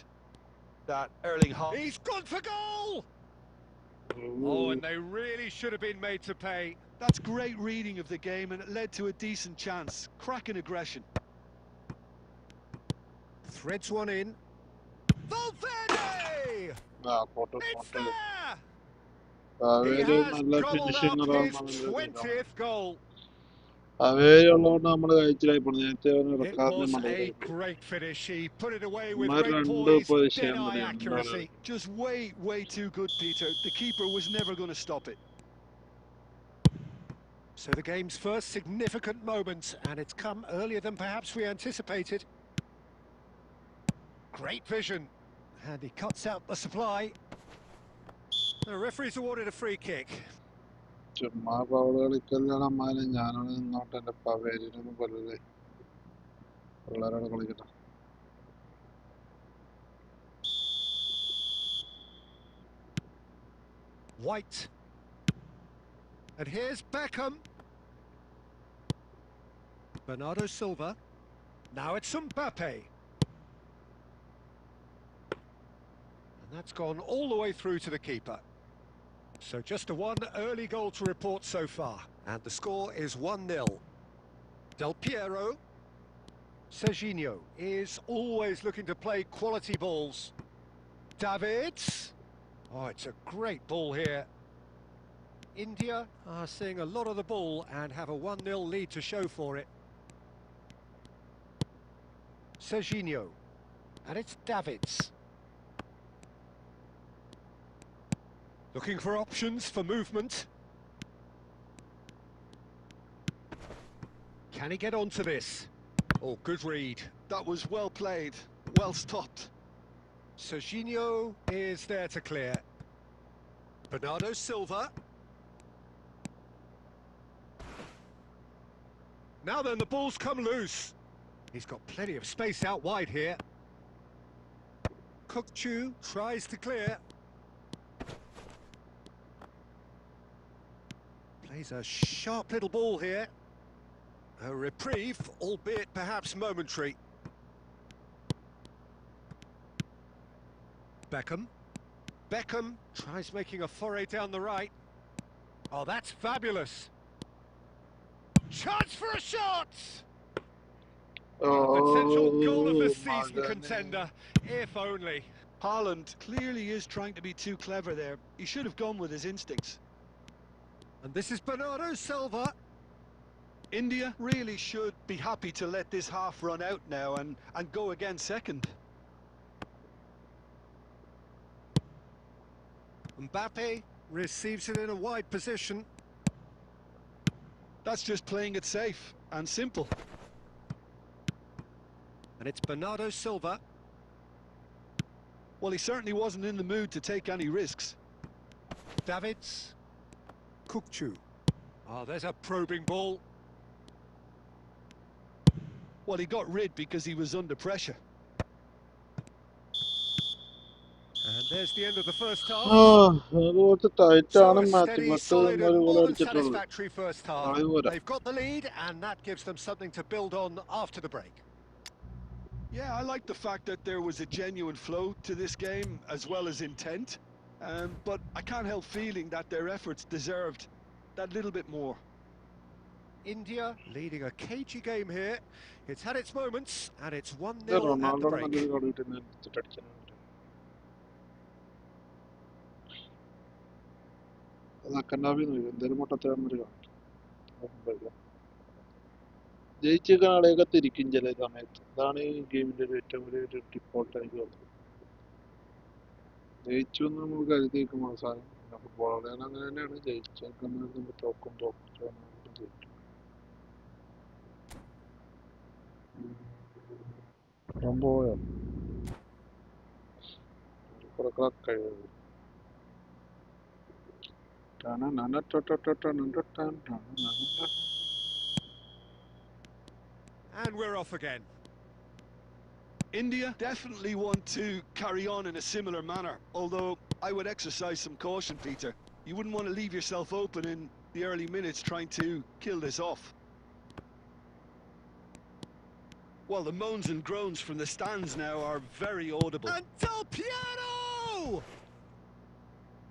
that Erling Haaland. He's gone for goal! Oh, and they really should have been made to pay. That's great reading of the game, and it led to a decent chance. Cracking aggression. Threads one in. Valverde! It's there! He has gobbled up his 20th goal. അവരുള്ളതുകൊണ്ട് നമ്മള് കഴിച്ചിലായി പോണു. നേരത്തെ അവന് It റെക്കാർഡിനെ was മണ്ടയിൽ a great finish. He put it away with ഇവന്മാര് great രണ്ട് poise, position dead-eye accuracy. Just way too good, Peter. The keeper was never going to stop it. So the game's first significant moment, and it's come earlier than perhaps we anticipated. Great vision, and he cuts out the supply. The referee's awarded a free kick. ചുമ്മാ പവള് കളിക്കല്ലാണ് അമ്മാനെ. ഞാനവിടെ നിന്നോട്ടെ, എന്റെ പവേരിനൊന്നും കൊല്ലല്ലേ. പിള്ളേരോട് കളിക്കട്ടെ. White. And here's Beckham. Bernardo Silva. Now it's Mbappe. And that's gone all the way through to the keeper. So just a one early goal to report so far. And the score is 1-0. Del Piero. Serginho is always looking to play quality balls. Davids. Oh, it's a great ball here. India are seeing a lot of the ball and have a 1-0 lead to show for it. Serginho. And it's Davids. Looking for options for movement. Can he get onto this? Oh, good read. That was well played, well stopped. Serginho is there to clear. Bernardo Silva. Now then, the ball's come loose. He's got plenty of space out wide here. Kukchu tries to clear. Plays a sharp little ball here. A reprieve, albeit perhaps momentary. Beckham. Beckham tries making a foray down the right. Oh, that's fabulous. Chance for a shot! Potential goal of the season contender, if only. Haaland clearly is trying to be too clever there. He should have gone with his instincts. And this is Bernardo Silva. India really should be happy to let this half run out now and go again second. Mbappe receives it in a wide position. That's just playing it safe and simple. And it's Bernardo Silva. Well, he certainly wasn't in the mood to take any risks. Davids. Kukchu. Oh, there's a probing ball. Well, he got rid because he was under pressure. And there's the end of the first half. അത് കുറച്ച് ടൈറ്റാണ് So a match. steady, പത്ത് solid ഒരു and goal more than അടിച്ചിട്ടുള്ളൂ. satisfactory first half. They've got the lead, and that gives them something to build on after the break. Yeah, I like the fact that there was a genuine flow to this game as well as intent. But I can't help feeling that their efforts deserved that little bit more. India leading a cagey game here. It's had its moments, and it's 1-0 at the Ronaldo break. നല്ലൊരു കളി കിട്ടുന്ന അടിച്ചു. നക്കണ്ടാവി എന്തായാലും മുട്ടത്തേന്നൊരു കാണിക്കും. ജയിച്ച ആളെയൊക്കെ തിരിക്കും ചില സമയത്ത്. അതാണ് ഈ ഗെയിമിന്റെ ഒരു ഏറ്റവും വലിയൊരു ഡിഫോൾട്ട് എനിക്ക് തോന്നുന്നത്. ജയിച്ചു എന്ന് നമ്മൾ കരുതിയിരിക്കും അവസാനം. ഫുട്ബോൾ കളിയാണ് അങ്ങനെ തന്നെയാണ്. ജയിച്ചേക്കുന്നത് തോക്കും ജയിക്കും. പോയോ? കഴിവ്. And we're off again. India definitely want to carry on in a similar manner, although I would exercise some caution, Peter. You wouldn't want to leave yourself open in the early minutes trying to kill this off. Well, the moans and groans from the stands now are very audible. And Del Piero!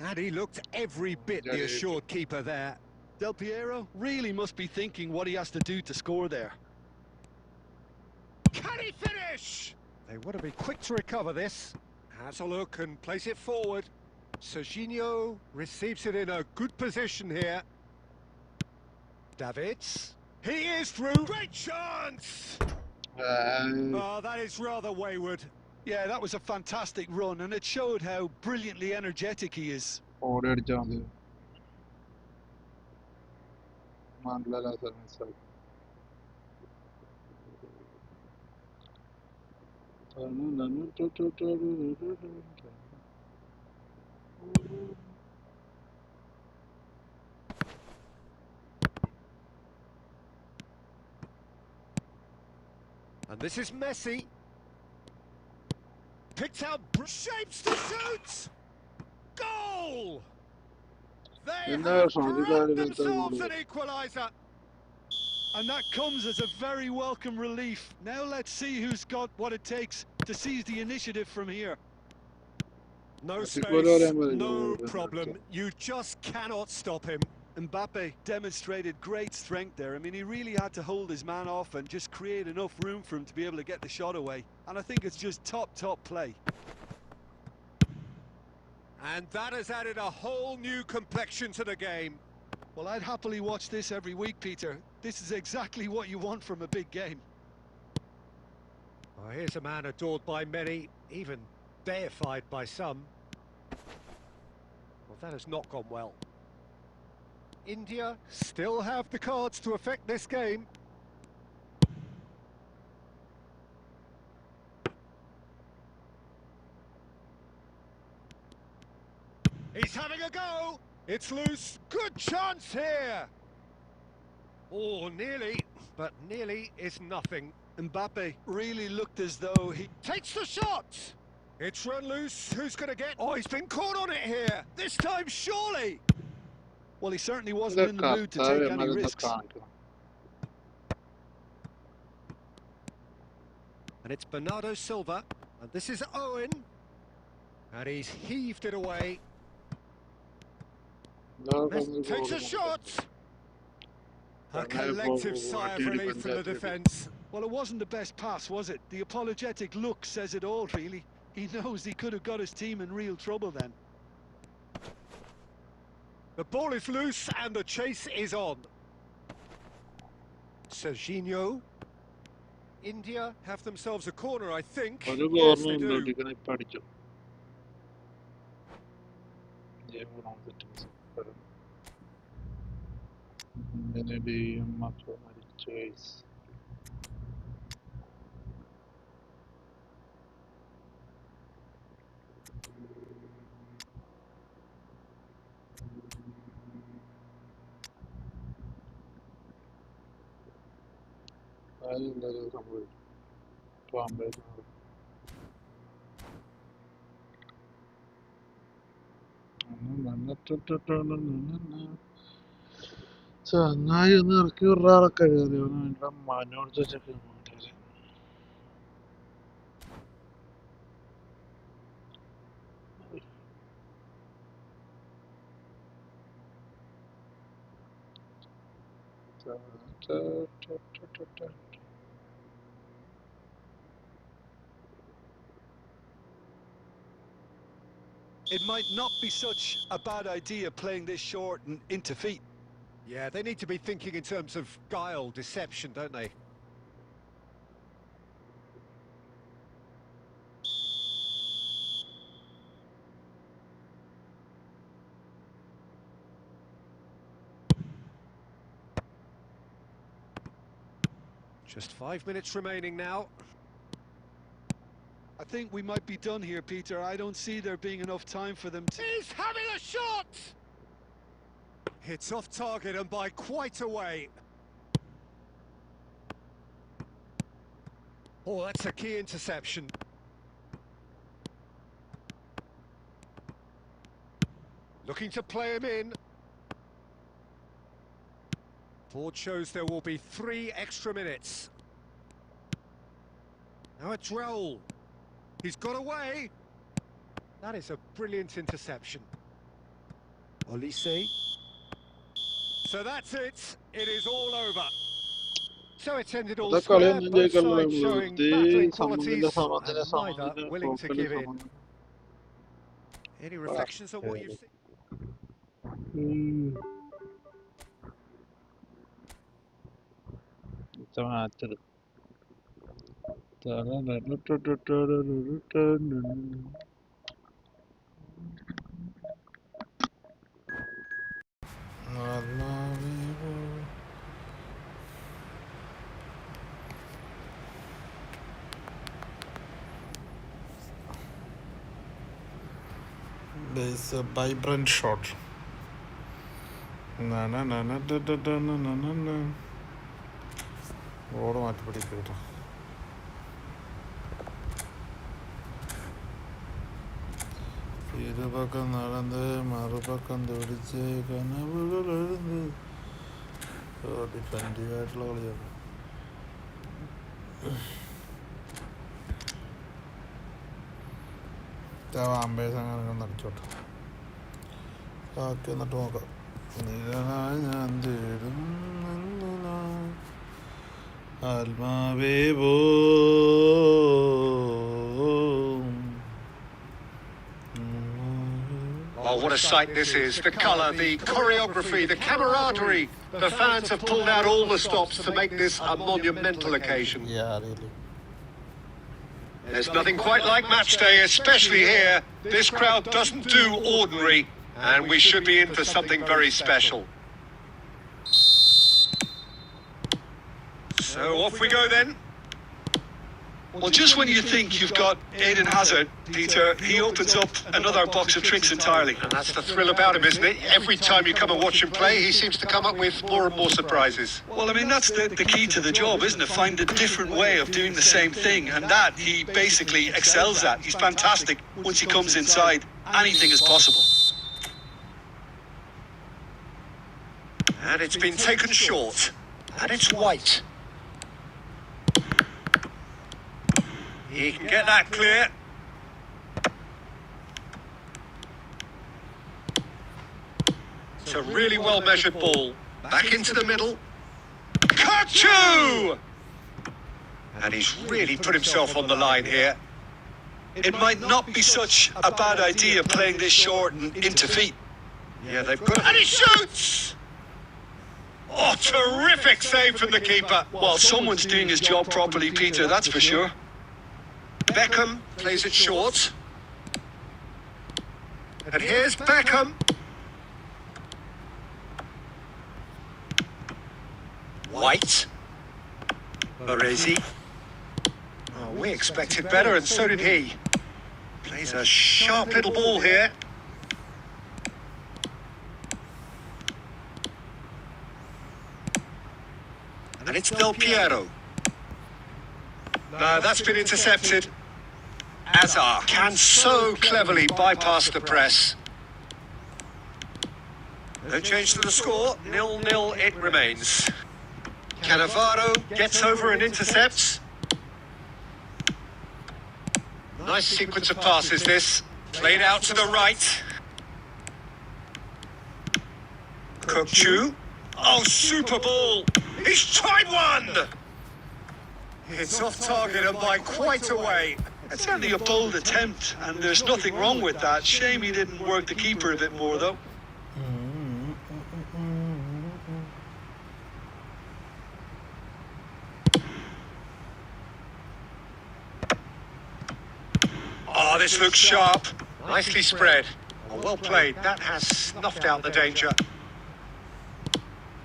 And he looked every bit the assured keeper there. Del Piero really must be thinking what he has to do to score there. Can he finish? They want to be quick to recover this. Has a look and place it forward. Serginho receives it in a good position here. Davids. He is through. Great chance! Oh, that is rather wayward. Yeah, that was a fantastic run, and it showed how brilliantly energetic he is. And this is Messi. Picked out, shapes to shoot! Goal! They have brought themselves an equaliser. And that comes as a very welcome relief. Now let's see who's got what it takes to seize the initiative from here. No space, no problem. You just cannot stop him. Mbappe demonstrated great strength there. I mean, he really had to hold his man off and just create enough room for him to be able to get the shot away. And I think it's just top play. And that has added a whole new complexion to the game. Well, I'd happily watch this every week, Peter. This is exactly what you want from a big game. Oh, here's a man adored by many, even deified by some. Well, that has not gone well. India still have the cards to affect this game. He's having a go. It's loose. Good chance here. Oh, nearly, but nearly is nothing. Mbappe really looked as though he takes the shot. It's run loose. Who's going to get? Oh, he's been caught on it here. This time, surely. Well, he certainly wasn't in the mood to take any risks. And it's Bernardo Silva. And this is Owen. And he's heaved it away. Takes a shot. A collective sigh of relief from the defence. Well, it wasn't the best pass, was it? The apologetic look says it all, really. He knows he could have got his team in real trouble then. The ball is loose and the chase is on. Serginho. India have themselves a corner, I think. Yes, they do. Maybe much of a choice. ചങ്ങായി ഒന്ന് ഇറക്കി വിടാറൊക്കെ മനോട് ചോദിച്ചൊക്കെ It might not be such a bad idea playing this short and into feet. Yeah, they need to be thinking in terms of guile, deception, don't they? Just 5 minutes remaining now. I think we might be done here, Peter. I don't see there being enough time for them to... He's having a shot! It's off target and by quite a way. Oh, that's a key interception. Looking to play him in. Ford shows there will be 3 extra minutes. Now it's Raul. He's got away. That is a brilliant interception. Olise. So that's it. It is all over. So it's ended all square. Both sides showing battling qualities and neither willing to give in. Any reflections on what you've seen? There's a vibrant shot. Na na na na na na na na na na. What am I pretty good? ഇരുപക്കം നടന്ന് മറുപക്കം തുടിച്ച് കനവുകൾ എഴുന്ന് ഡിഫൻഡീവായിട്ടുള്ള കളിയാണ്. ആംബേഴ്സ് അങ്ങനെ നടച്ചോട്ടെ. ബാക്കി എന്നിട്ട് നോക്കാം. നിഴലായി ഞാൻ തേടും ആത്മാവേ പോ. Oh, what a sight this is. The colour, the choreography, the camaraderie. The fans have pulled out all the stops to make this a monumental occasion. Yeah, really. There's nothing quite like match day, especially here. This crowd doesn't do ordinary, and we should be in for something very special. So off we go then. Well, just when you think you've got Eden Hazard, Peter, he opens up another box of tricks entirely. And that's the thrill about him, isn't it? Every time you come and watch him play, he seems to come up with more and more surprises. Well, I mean, that's the key to the job, isn't it? Find a different way of doing the same thing, and that he basically excels at. He's fantastic. Once he comes inside, anything is possible. And it's been taken short. And it's White. He can get that clear. It's a really well measured ball. Back into the middle. Kachu! And he's really put himself on the line here. It might not be such a bad idea playing this short and into feet. Yeah, they've got... And he shoots! Oh, terrific save from the keeper. Well, someone's doing his job properly, Peter, that's for sure. Beckham plays it short. And here's Beckham. White. Baresi. Oh, we expected better, and so did he. Plays a sharp little ball here. And it's Del Piero. No, that's been intercepted. Azar can so cleverly bypass the press. No change to the score. 0-0 it remains. Cannavaro gets over and intercepts. Nice sequence of passes this. Played out to the right. Kokchu. Oh, super ball. He's tried one! It's off target and by quite a way. It's certainly a bold attempt, and there's nothing wrong with that. Shame he didn't work the keeper a bit more, though. Oh, this looks sharp. Nicely spread. Oh, well played. That has snuffed out the danger.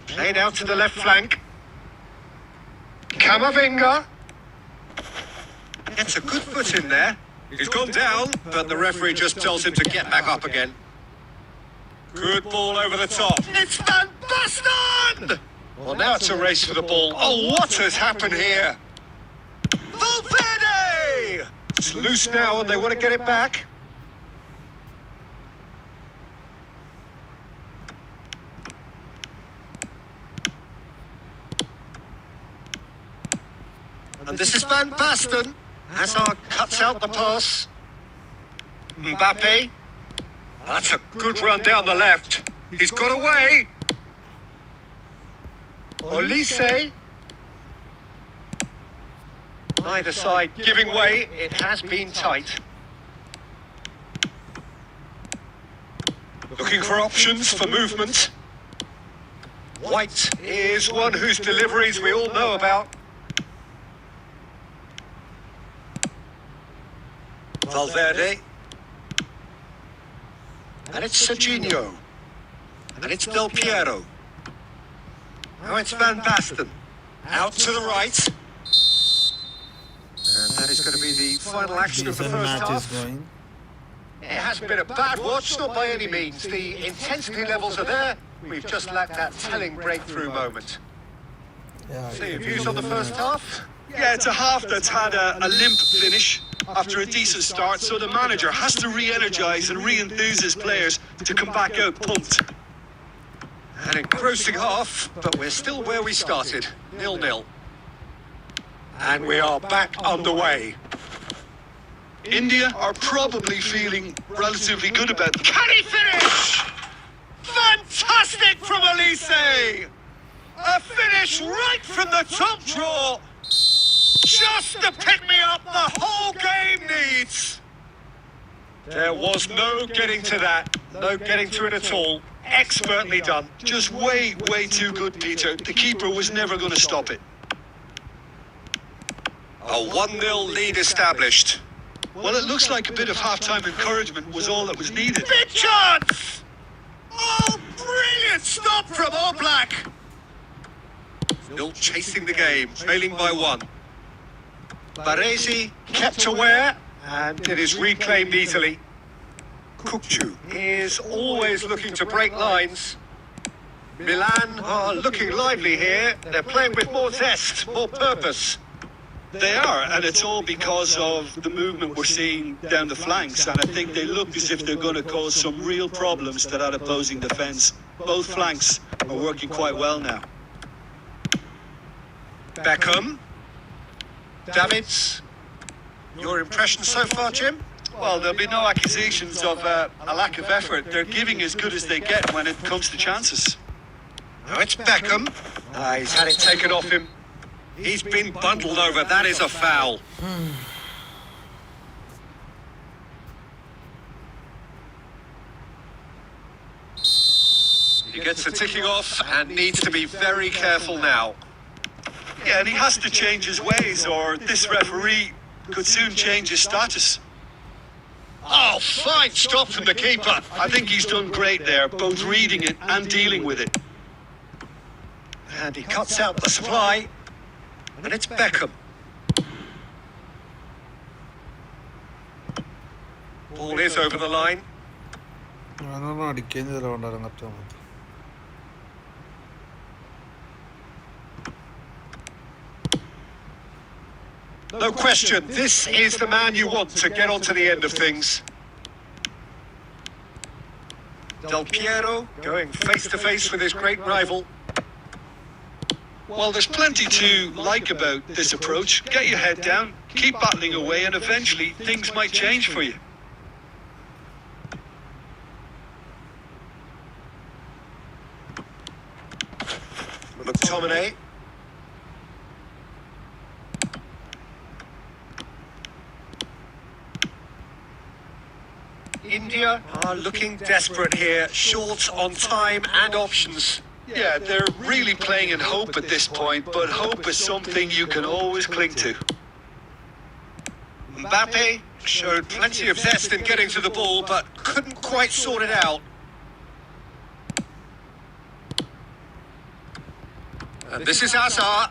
Played out to the left flank. Camavinga. Gets a good foot in there. He's gone down, but the referee just tells him to get back up again. Good ball over the top. It's Van Basten! Well, now it's a race for the ball. Oh, what has happened here? Valverde! It's loose now and they want to get it back. And this is Van Basten. Hazard cuts out the pass. Mbappe. That's a good run down the left. He's got away. Olise. Neither side giving way. It has been tight. Looking for options for movement. White is one whose deliveries we all know about. Valverde. And it's Serginho. And it's Del Piero. Now it's Van Basten. Out to the right. And that is going to be the final action of the first half. It hasn't been a bad watch, not by any means. The intensity levels are there. We've just lacked that telling breakthrough moment. So your views on the first half? Yeah, it's a half that's had a limp finish after a decent start, so the manager has to re-energise and re-enthuse his players to come back out pumped. An engrossing half, but we're still where we started, 0-0. And we are back underway. India are probably feeling relatively good about them. Can he finish? Fantastic from Olise! A finish right from the top draw! Just the pick-me-up the whole game needs! There was no getting to that, no getting to it at all. Expertly done. Just way too good, Peter. The keeper was never going to stop it. A 1-0 lead established. Well, it looks like a bit of half-time encouragement was all that was needed. Big chance! Oh, brilliant stop from Oblak! Still chasing the game, trailing by 1. Baresi kept aware, and it is reclaimed easily. Kukcu is always looking to break lines. Milan are looking lively here. They're playing with more zest, more purpose. They are, and it's all because of the movement we're seeing down the flanks, and I think they look as if they're going to cause some real problems to that opposing defence. Both flanks are working quite well now. Beckham. Davids. Your impression so far, Jim? Well, there'll be no accusations of a lack of effort. They're giving as good as they get when it comes to chances. Now it's Beckham. He's had it taken off him. He's been bundled over. That is a foul. He gets the ticking off and needs to be very careful now. Yeah, and he has to change his ways, or this referee could soon change his status. Oh, fine stop from the keeper. I think he's done great there, both reading it and dealing with it. And he cuts out the supply. And it's Beckham. Ball is over the line. No question, this is the man you want to get onto the end of things. Del Piero going face-to-face with his great rival. Well, there's plenty to like about this approach. Get your head down, keep battling away, and eventually things might change for you. McTominay. India are looking desperate here, short on time and options. Yeah, they're really playing in hope at this point, but hope is something you can always cling to. Mbappe showed plenty of zest in getting to the ball, but couldn't quite sort it out. And this is Hazard.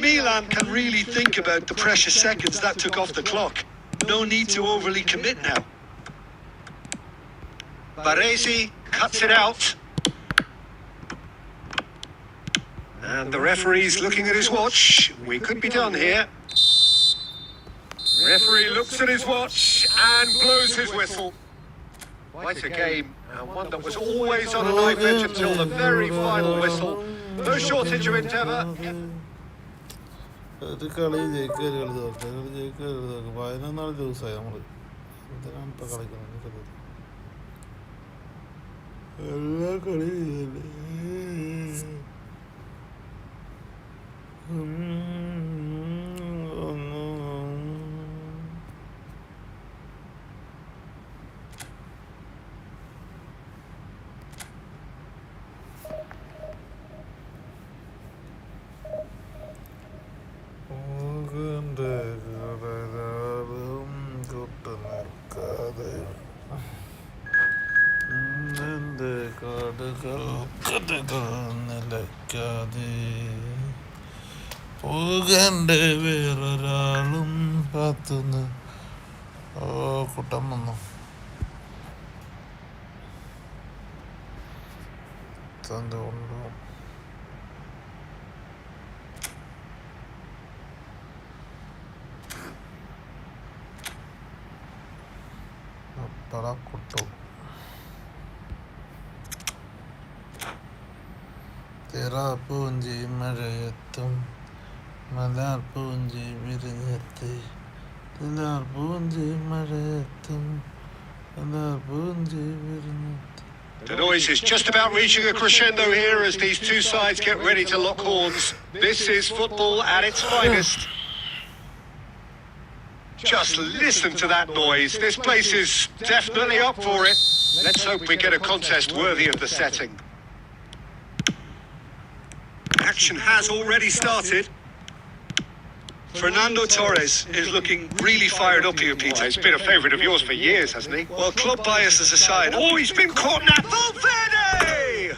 Milan can really think about the precious seconds that took off the clock. No need to overly commit now. Baresi cuts it out. And the referee's looking at his watch. We could be done here. Referee looks at his watch and blows his whistle. Quite a game, and one that was always on a knife edge until the very final whistle. No shortage of endeavour. ഒരു കളി ജയിക്കുക ഒരു കളി തോൽക്കുക ഒരു കളി ജയിക്കുക ഒരു കളി തോൽക്കുക 14 ദിവസമായി നമ്മൾ എന്തിനാണ് ഇപ്പോൾ കളിക്കുന്നത് എല്ലാ കളി പോകണ്ടേ വേറൊരാളും കാത്തുന്ന് ഓ കുട്ടം വന്നു എന്തുകൊണ്ടോ Kuttu തിറാപ്പൂഞ്ചി മഴയത്തും മലർപ്പൂഞ്ചി വിരിഞ്ഞെത്തി തിലാർപ്പൂഞ്ചി മഴയത്തും മലർപ്പൂഞ്ചി വിരിഞ്ഞെത്തി. The noise is just about reaching a crescendo here as these two sides get ready to lock horns. This is football at its finest. Just listen to that noise. This place is definitely up for it. Let's hope we get a contest worthy of the setting. Action has already started. Fernando Torres is looking really fired up here, Peter. He's been a favourite of yours for years, hasn't he? Well, club biases aside. Oh, he's been caught now. Valverde!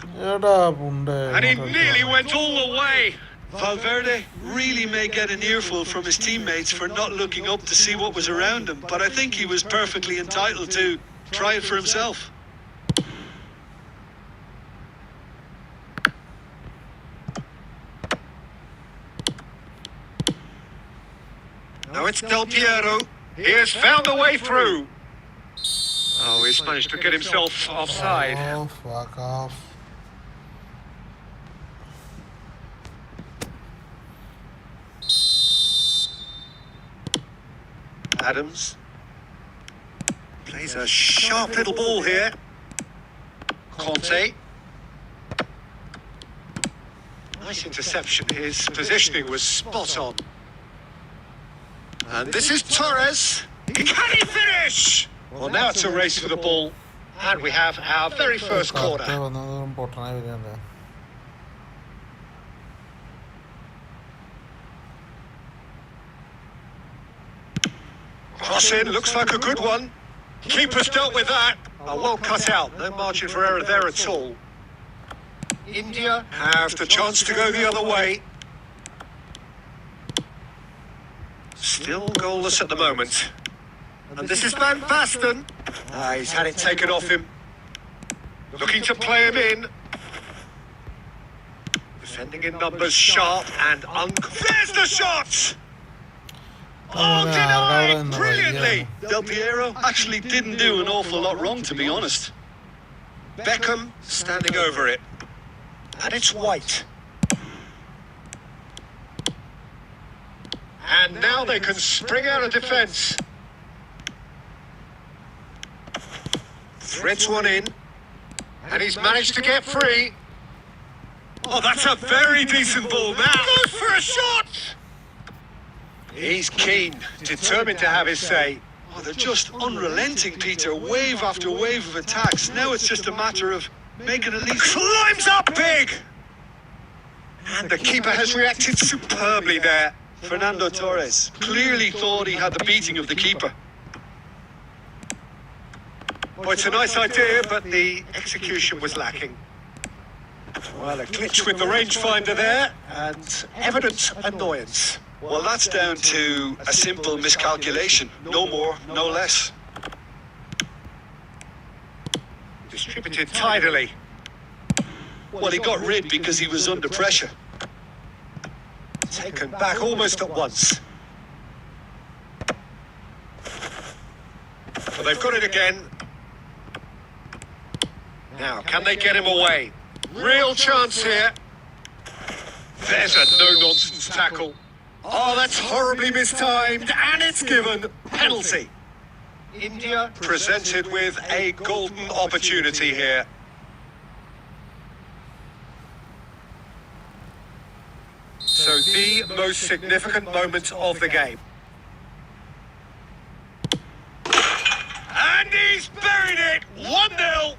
And he nearly went all the way. Valverde really may get an earful from his teammates for not looking up to see what was around him, but I think he was perfectly entitled to try it for himself. Now it's Del Piero. He has found a way through. Oh, he's managed to get himself offside. Oh, fuck off. Adams plays a sharp little ball here. Conte. Nice interception. His positioning was spot on. And this is Torres. Can he finish? Well, now it's a race for the ball. And we have our very first corner. Cross in, looks like a good one. Keeper's dealt with that. Oh, well cut out. No margin for error there at all. India have the chance to go the other way. Still goalless at the moment. And this is Van Basten. He's had it taken off him. Looking to play him in. Defending in numbers, sharp and There's the shot! Oh, denied brilliantly! Del Piero actually didn't do an awful lot wrong, to be honest. Beckham standing over it. And it's White. And now they can spring out of defence. Threads one in. And he's managed to get free. Oh, that's a very decent ball now. Goes for a shot! He's keen, determined to have his say. Oh, they're just unrelenting, Peter. Wave after wave of attacks. Now it's just a matter of making at least... Climbs up big! And the keeper has reacted superbly there. Fernando Torres clearly thought he had the beating of the keeper. Well, it's a nice idea, but the execution was lacking. Well, a glitch with the rangefinder there, and evident annoyance. Well, that's down to a simple miscalculation. No more, no less. Distributed tidily. Well, he got rid because he was under pressure. Taken back almost at once. But they've got it again. Now, can they get him away? Real chance here. There's a no-nonsense tackle. Oh, that's horribly mistimed, and it's given. Penalty. India presented with a golden opportunity here. So the most significant moment of the game. And he's buried it! 1-0!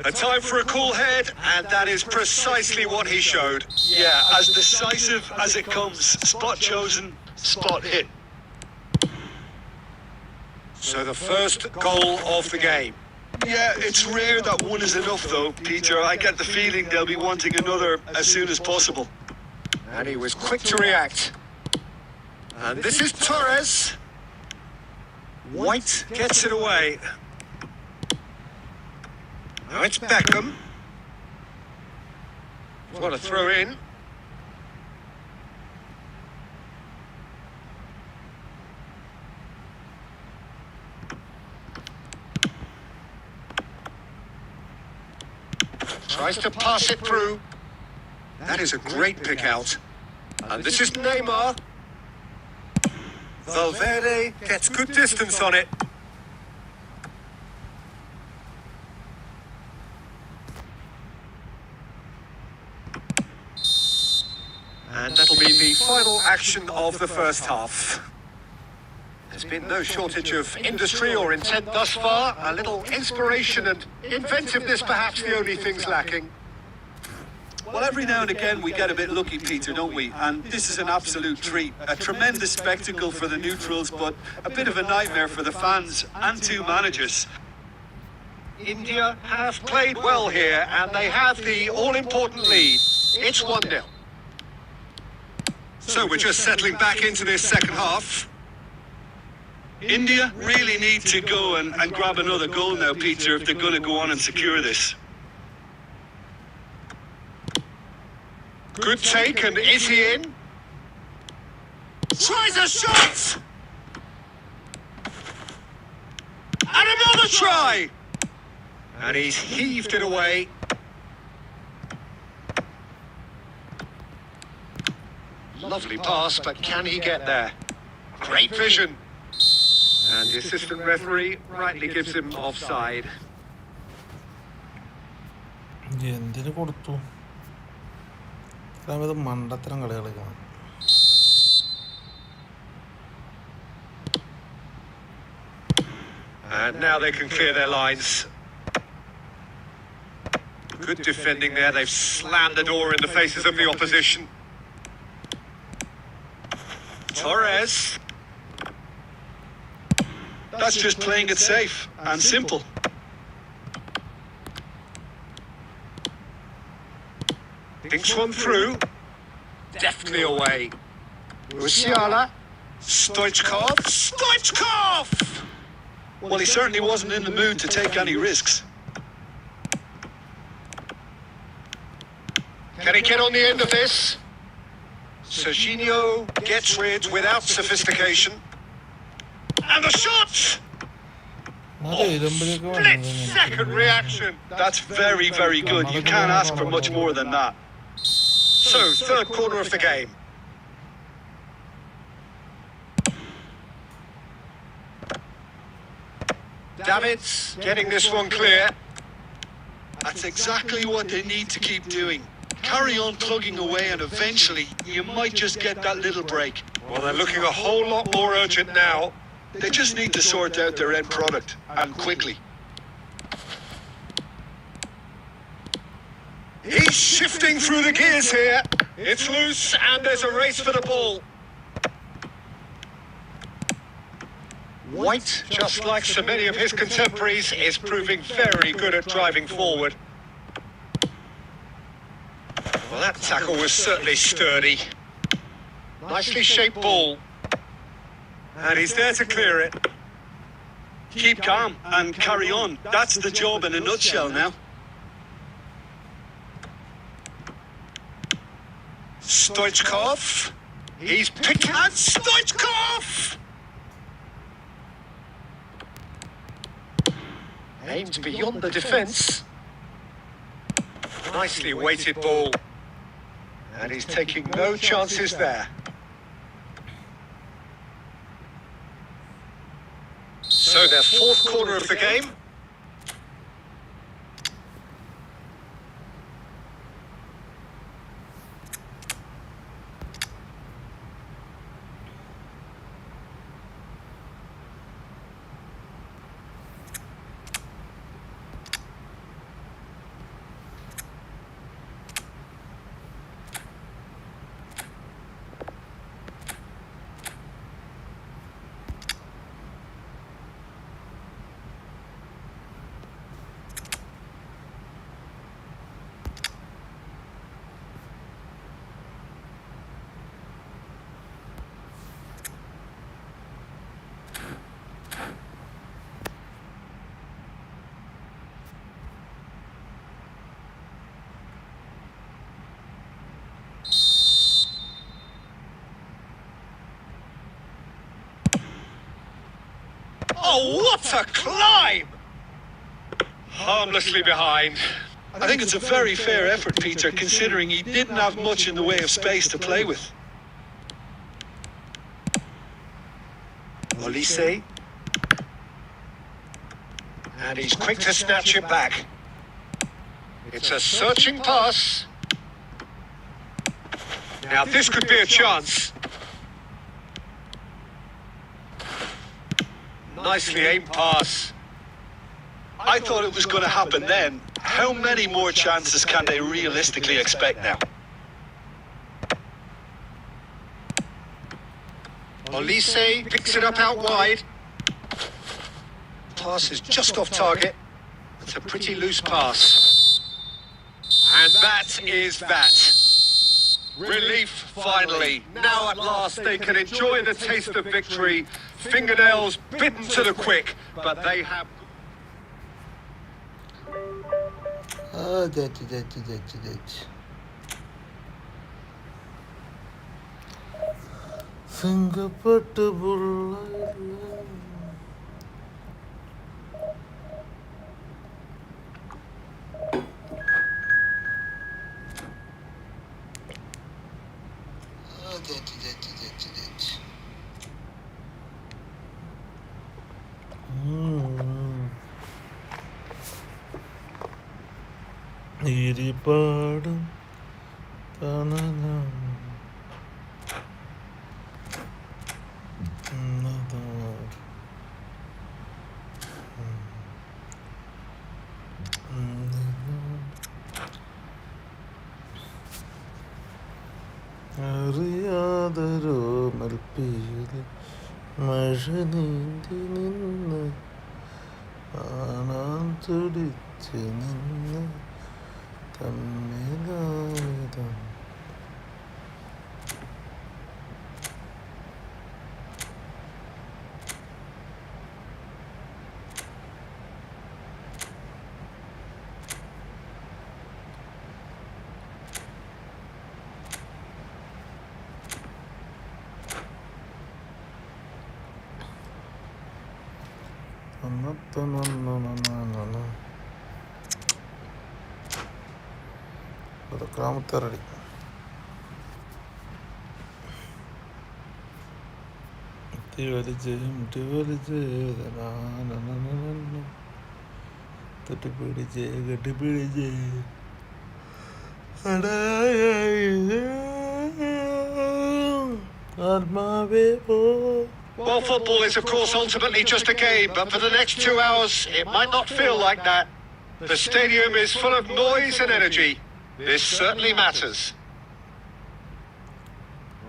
A time for a cool head, and that is precisely what he showed. Yeah, as decisive as it comes. Spot chosen, spot hit. So the first goal of the game. Yeah, it's rare that one is enough though, Peter. I get the feeling they'll be wanting another as soon as possible. And he was quick to react. And this is Torres. White gets it away. Now it's Beckham. What a throw in. Tries to pass it through. That is a great pick out. And this is Neymar. Valverde gets good distance on it. And that'll be the final action of the first half. There's been no shortage of industry or intent thus far. A little inspiration and inventiveness, perhaps the only things lacking. Well, every now and again we get a bit lucky, Peter, don't we? And this is an absolute treat. A tremendous spectacle for the neutrals, but a bit of a nightmare for the fans and two managers. India have played well here, and they have the all-important lead. It's 1-0. So we're just settling back into this second half. India really need to go and grab another goal now, Peter, if they're going to go on and secure this. Good take, and is he in? Tries a shot! And another try! And he's heaved it away. Lovely pass, but can he get there? Great vision. And the assistant referee rightly gives him offside. എന്തിനു കൊടുത്തു മണ്ടത്തരം കളി കളിക്കണം. And now they can clear their lines. Good defending there. They've slammed the door in the faces of the opposition. Torres. That's just playing it safe and simple. Thinks one through. Deftly away. Musiala. Stoichkov. Stoichkov! Well, he certainly wasn't in the mood to take any risks. Can he get on the end of this? Serginho gets rid without sophistication. And the shot! Split-second reaction. That's very, very good. You can't ask for much more than that. So, third quarter of the game. Davids getting this one clear. That's exactly what they need to keep doing. Carry on plugging away, and eventually you might just get that little break. Well, they're looking a whole lot more urgent now. They just need to sort out their end product, and quickly. He's shifting through the gears here. It's loose, and there's a race for the ball. White, just like so many of his contemporaries, is proving very good at driving forward. Well, that tackle was certainly sturdy. Nicely shaped ball. And he's there to clear it. Keep calm and carry on. That's the job in a nutshell now. Stoichkov. He's picked and Stoichkov! Aimed beyond the defence. Nicely weighted ball. And he's taking no chances there. So their fourth corner of the game. Oh, what a climb! Harmlessly behind. I think it's a very fair effort, Peter, considering he didn't have much in the way of space to play with. Olise. And he's quick to snatch it back. It's a searching pass. Now this could be a chance. Nicely aimed pass. I thought it was going to happen then. How many more chances can they realistically expect now? Olise picks it up out wide. Pass is just off target. It's a pretty loose pass. And that is that. Relief, finally. Now at last they can enjoy the taste of victory. Fingernails bitten to the quick, but they have... സിംഗപ്പട്ട് പുള്ള ഇരിപ്പാടും തണലും അറിയാതൊരു മൽപ്പിയില് മഴ നീന്തി നിന്ന് കാണാൻ തുടിച്ച് നിന്ന് തമ്മിലായതം കാമത്തറടി തട്ടിപ്പിടിച്ച് കെട്ടിപ്പിടിച്ച് ആത്മാവേ പോ. Well, football is, of course, ultimately just a game, but for the next 2 hours, it might not feel like that. The stadium is full of noise and energy. This certainly matters.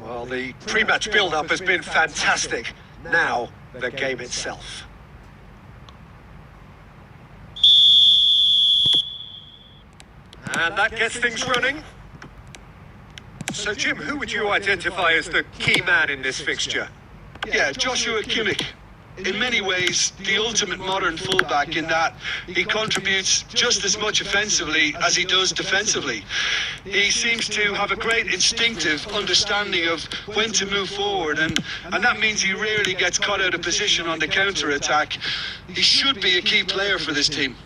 Well, the pre-match build-up has been fantastic. Now, the game itself. And that gets things running. So, Jim, who would you identify as the key man in this fixture? Yeah, Joshua Kimmich. In many ways, the ultimate modern fullback in that he contributes just as much offensively as he does defensively. He seems to have a great instinctive understanding of when to move forward, and that means he rarely gets caught out of position on the counter-attack. He should be a key player for this team.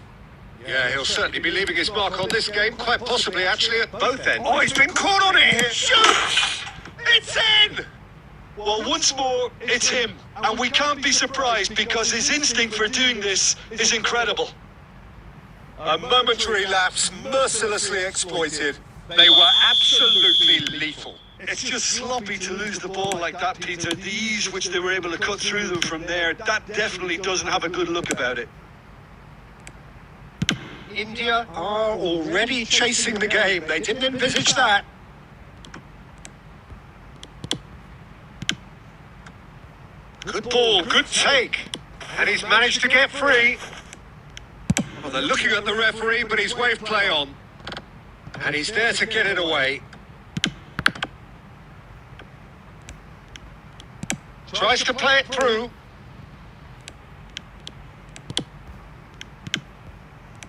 Yeah, he'll certainly be leaving his mark on this game, quite possibly actually at both ends. Oh, he's been caught on it here. Shoots! It's in! Well, once more, it's him. And we can't be surprised because his instinct for doing this is incredible. A momentary lapse mercilessly exploited. They were absolutely lethal. It's just sloppy to lose the ball like that, Peter. The ease which they were able to cut through them from there, that definitely doesn't have a good look about it. India are already chasing the game. They didn't envisage that. Good ball, good take. And he's managed to get free. Well, they're looking at the referee, but he's waved play on. And he's there to get it away. Tries to play it through.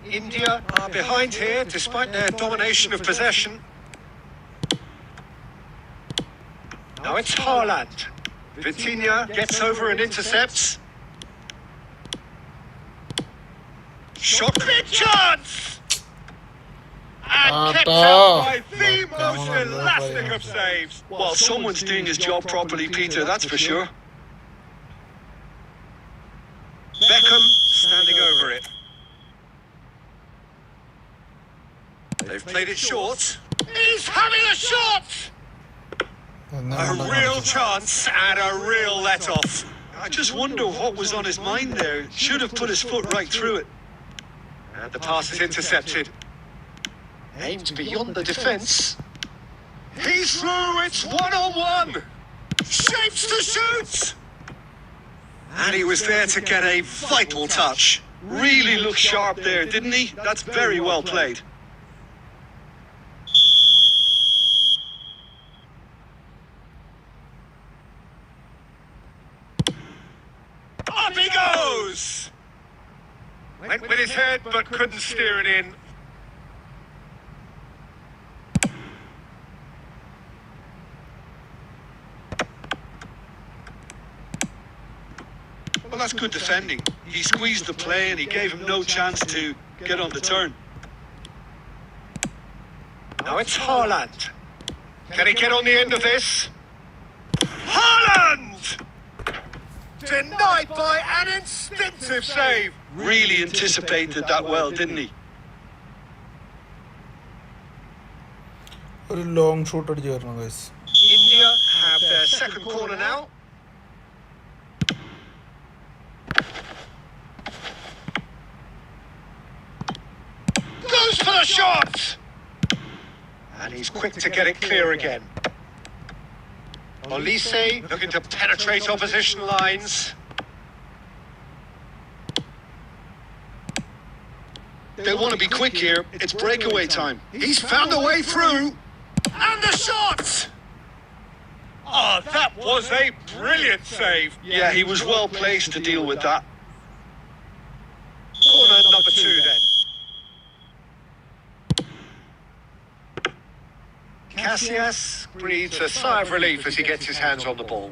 India are behind here, despite their domination of possession. Now it's Haaland. Vitinha gets over and intercepts. Shot, big chance! And kept out by the most elastic of saves. Well, someone's doing his job properly, Peter, that's for sure. Beckham standing over it. They've played it short. He's having a shot! A real chance and a real let-off. I just wonder what was on his mind there. Should have put his foot right through it. And the pass is intercepted. Aimed beyond the defence. He's through, it's one-on-one. Shapes to shoot! And he was there to get a vital touch. Really looked sharp there, didn't he? That's very well played. Up he goes! Went with his head, but couldn't steer it in. Well, that's good defending. He squeezed the play and he gave him no chance to get on the turn. Now it's Haaland. Can he get on the end of this? Haaland! Denied by an instinctive save. Really anticipated that well, didn't he? ഒരു long shot അടിച്ചു വരണം guys. India have their second corner now. Goes for the shot! And he's quick to get it clear again. Olise looking to penetrate opposition lines. They want to be quick here. It's breakaway time. He's found a way through. And the shot! Oh, that was a brilliant save. Yeah, he was well placed to deal with that. Corner number 2 then. Casillas breathes a sigh of relief as he gets his hands on the ball.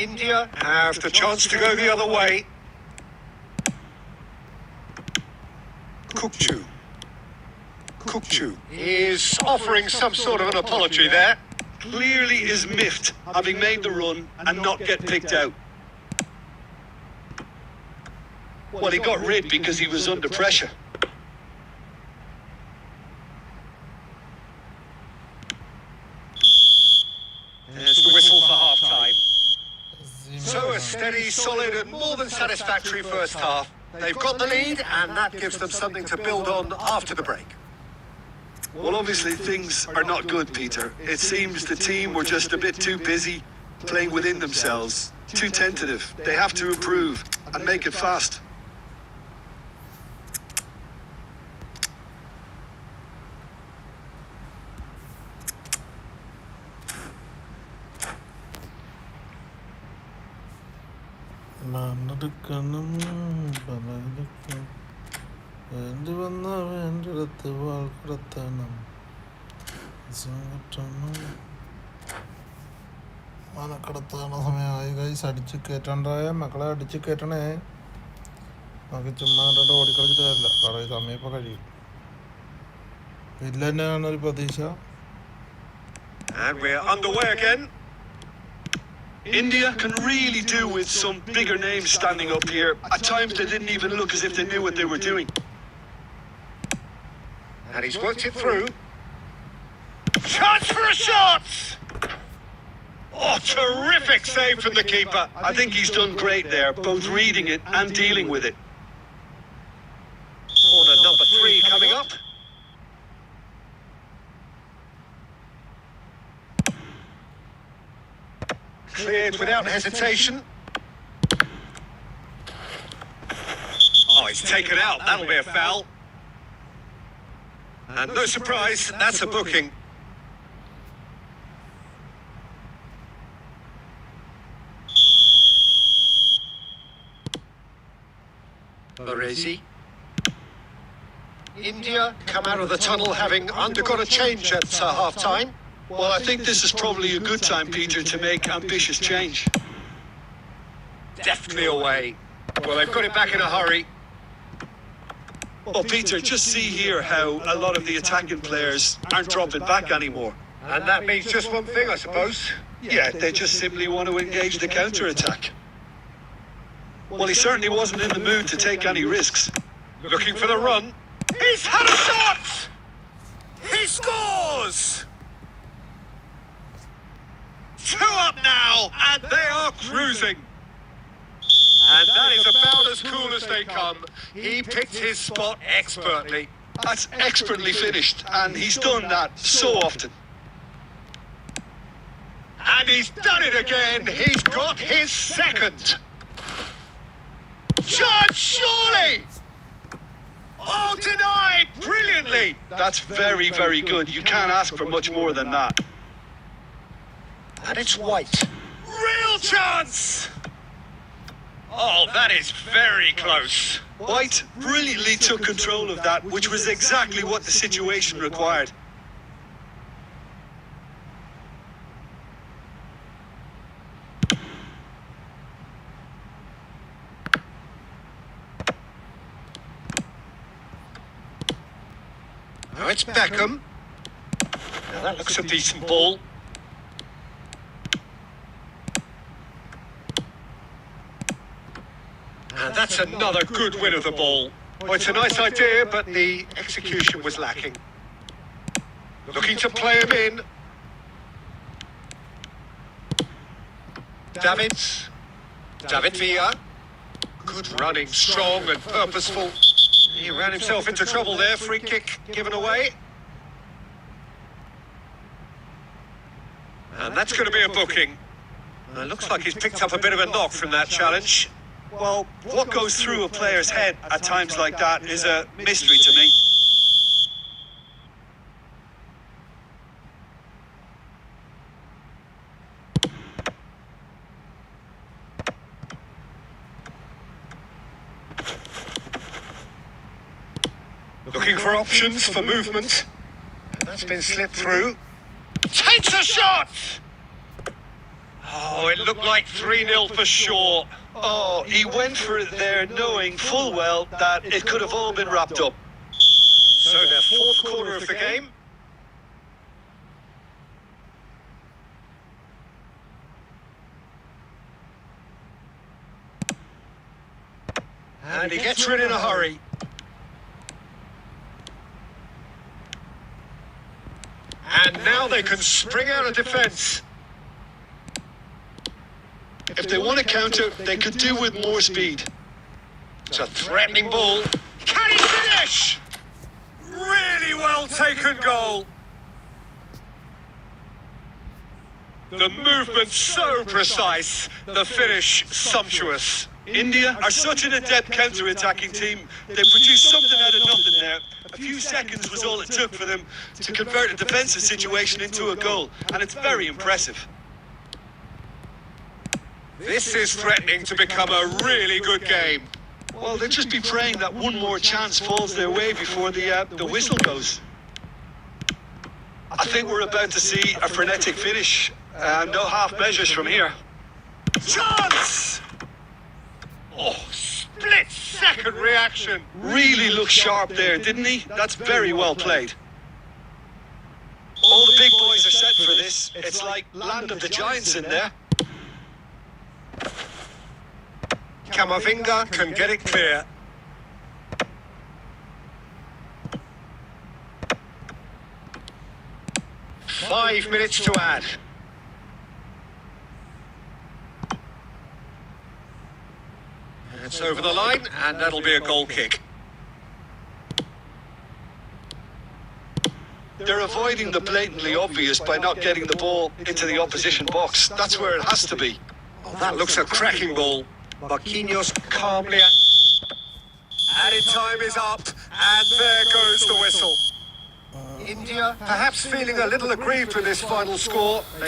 India have the chance to go the other way. Kukchu is offering some sort of an apology there. Clearly is miffed, having made the run and not get picked out. Well, he got rid because he was under pressure. There's the whistle for half-time. So a steady, solid and more than satisfactory first half. They've got the lead and that gives them something to build on after the break. Well, obviously things are not good, Peter. It seems the team were just a bit too busy playing within themselves, too tentative. They have to improve and make it fast. പലതെടുക്കണം പലതെടുക്കണം വേണ്ടി വന്ന വേണ്ടിടത്ത് വാൾ കിടത്തണം മനക്കിടത്താണ സമയമായി കൈസ് അടിച്ച് കയറ്റണ്ടായ മക്കളെ അടിച്ച് കയറ്റണേ. നമുക്ക് ചുമ്മാ കണ്ടിട്ട് ഓടിക്കളിച്ചിട്ട് കാര്യമില്ല. കടയിൽ സമയം ഇപ്പോൾ കഴിയും. ഇല്ല തന്നെയാണ് ഒരു പ്രതീക്ഷ. And we're underway again. India can really do with some bigger names standing up here. At times they didn't even look as if they knew what they were doing. And he's worked it through. Chance for a shot! Oh, terrific save from the keeper. I think he's done great there, both reading it and dealing with it. Corner number 3 coming up. Cleared without hesitation. Oh, he's taken out. That'll be a foul. And no surprise, that's a booking. Baresi. India come out of the tunnel having undergone a change at half-time. Well, I think this is probably a good time, Peter, to make ambitious change. Deftly away. Well, they've got it back in a hurry. Well, Peter, just see here how a lot of the attacking players aren't dropping back anymore. And that means just one thing, I suppose. Yeah, they just simply want to engage the counter-attack. Well, he certainly wasn't in the mood to take any risks. Looking for the run. He's had a shot! He scores! 2 up now, and they are cruising. And that is about as cool as they come. He picked his spot expertly. That's expertly finished, and he's done that so often. And he's done it again. He's got his second. Judge, surely! Oh, denied brilliantly. That's very, very good. You can't ask for much more than that. And it's White. Real chance! Oh, that is very close. White brilliantly took control of that, which was exactly what the situation required. Now it's Beckham. Now that looks a decent ball. And that's another good win of the ball. Well, it's a nice idea, but the execution was lacking. Looking to play him in. David Villa. Good running, strong and purposeful. He ran himself into trouble there. Free kick given away. And that's going to be a booking. It looks like he's picked up a bit of a knock from that challenge. Well, what goes through a player's head at times like that is a mystery to me. Looking for options for movement. That's been slipped through. Takes a shot! Oh, it looked like 3-0 for sure. Oh, he went for it there knowing full well that it could have all been wrapped up. So their 4th corner of the game. And he gets rid in a hurry. And now they can spring out of defence. If they want to counter, they could do with more speed. It's a threatening ball. Can he finish? Really well taken goal. The movement so precise, the finish sumptuous. India are such an adept counter-attacking team. They produced something out of nothing there. A few seconds was all it took for them to convert a defensive situation into a goal, and it's very impressive. This is threatening to become a really good game. Well, they'll just be praying that one more chance falls their way before the whistle goes. I think we're about to see a frenetic finish. No half measures from here. Chance! Oh, split-second reaction. Really looked sharp there, didn't he? That's very well played. All the big boys are set for this. It's like Land of the Giants in there. Camavinga can get it clear. Five minutes to add. It's over the line, and that'll be a goal kick. They're avoiding the blatantly obvious by not getting the ball into the opposition box. That's where it has to be. Oh, that looks a cracking ball. Marquinhos calmly. Added time is up, and there goes the whistle. India perhaps feeling a little aggrieved with this final score. They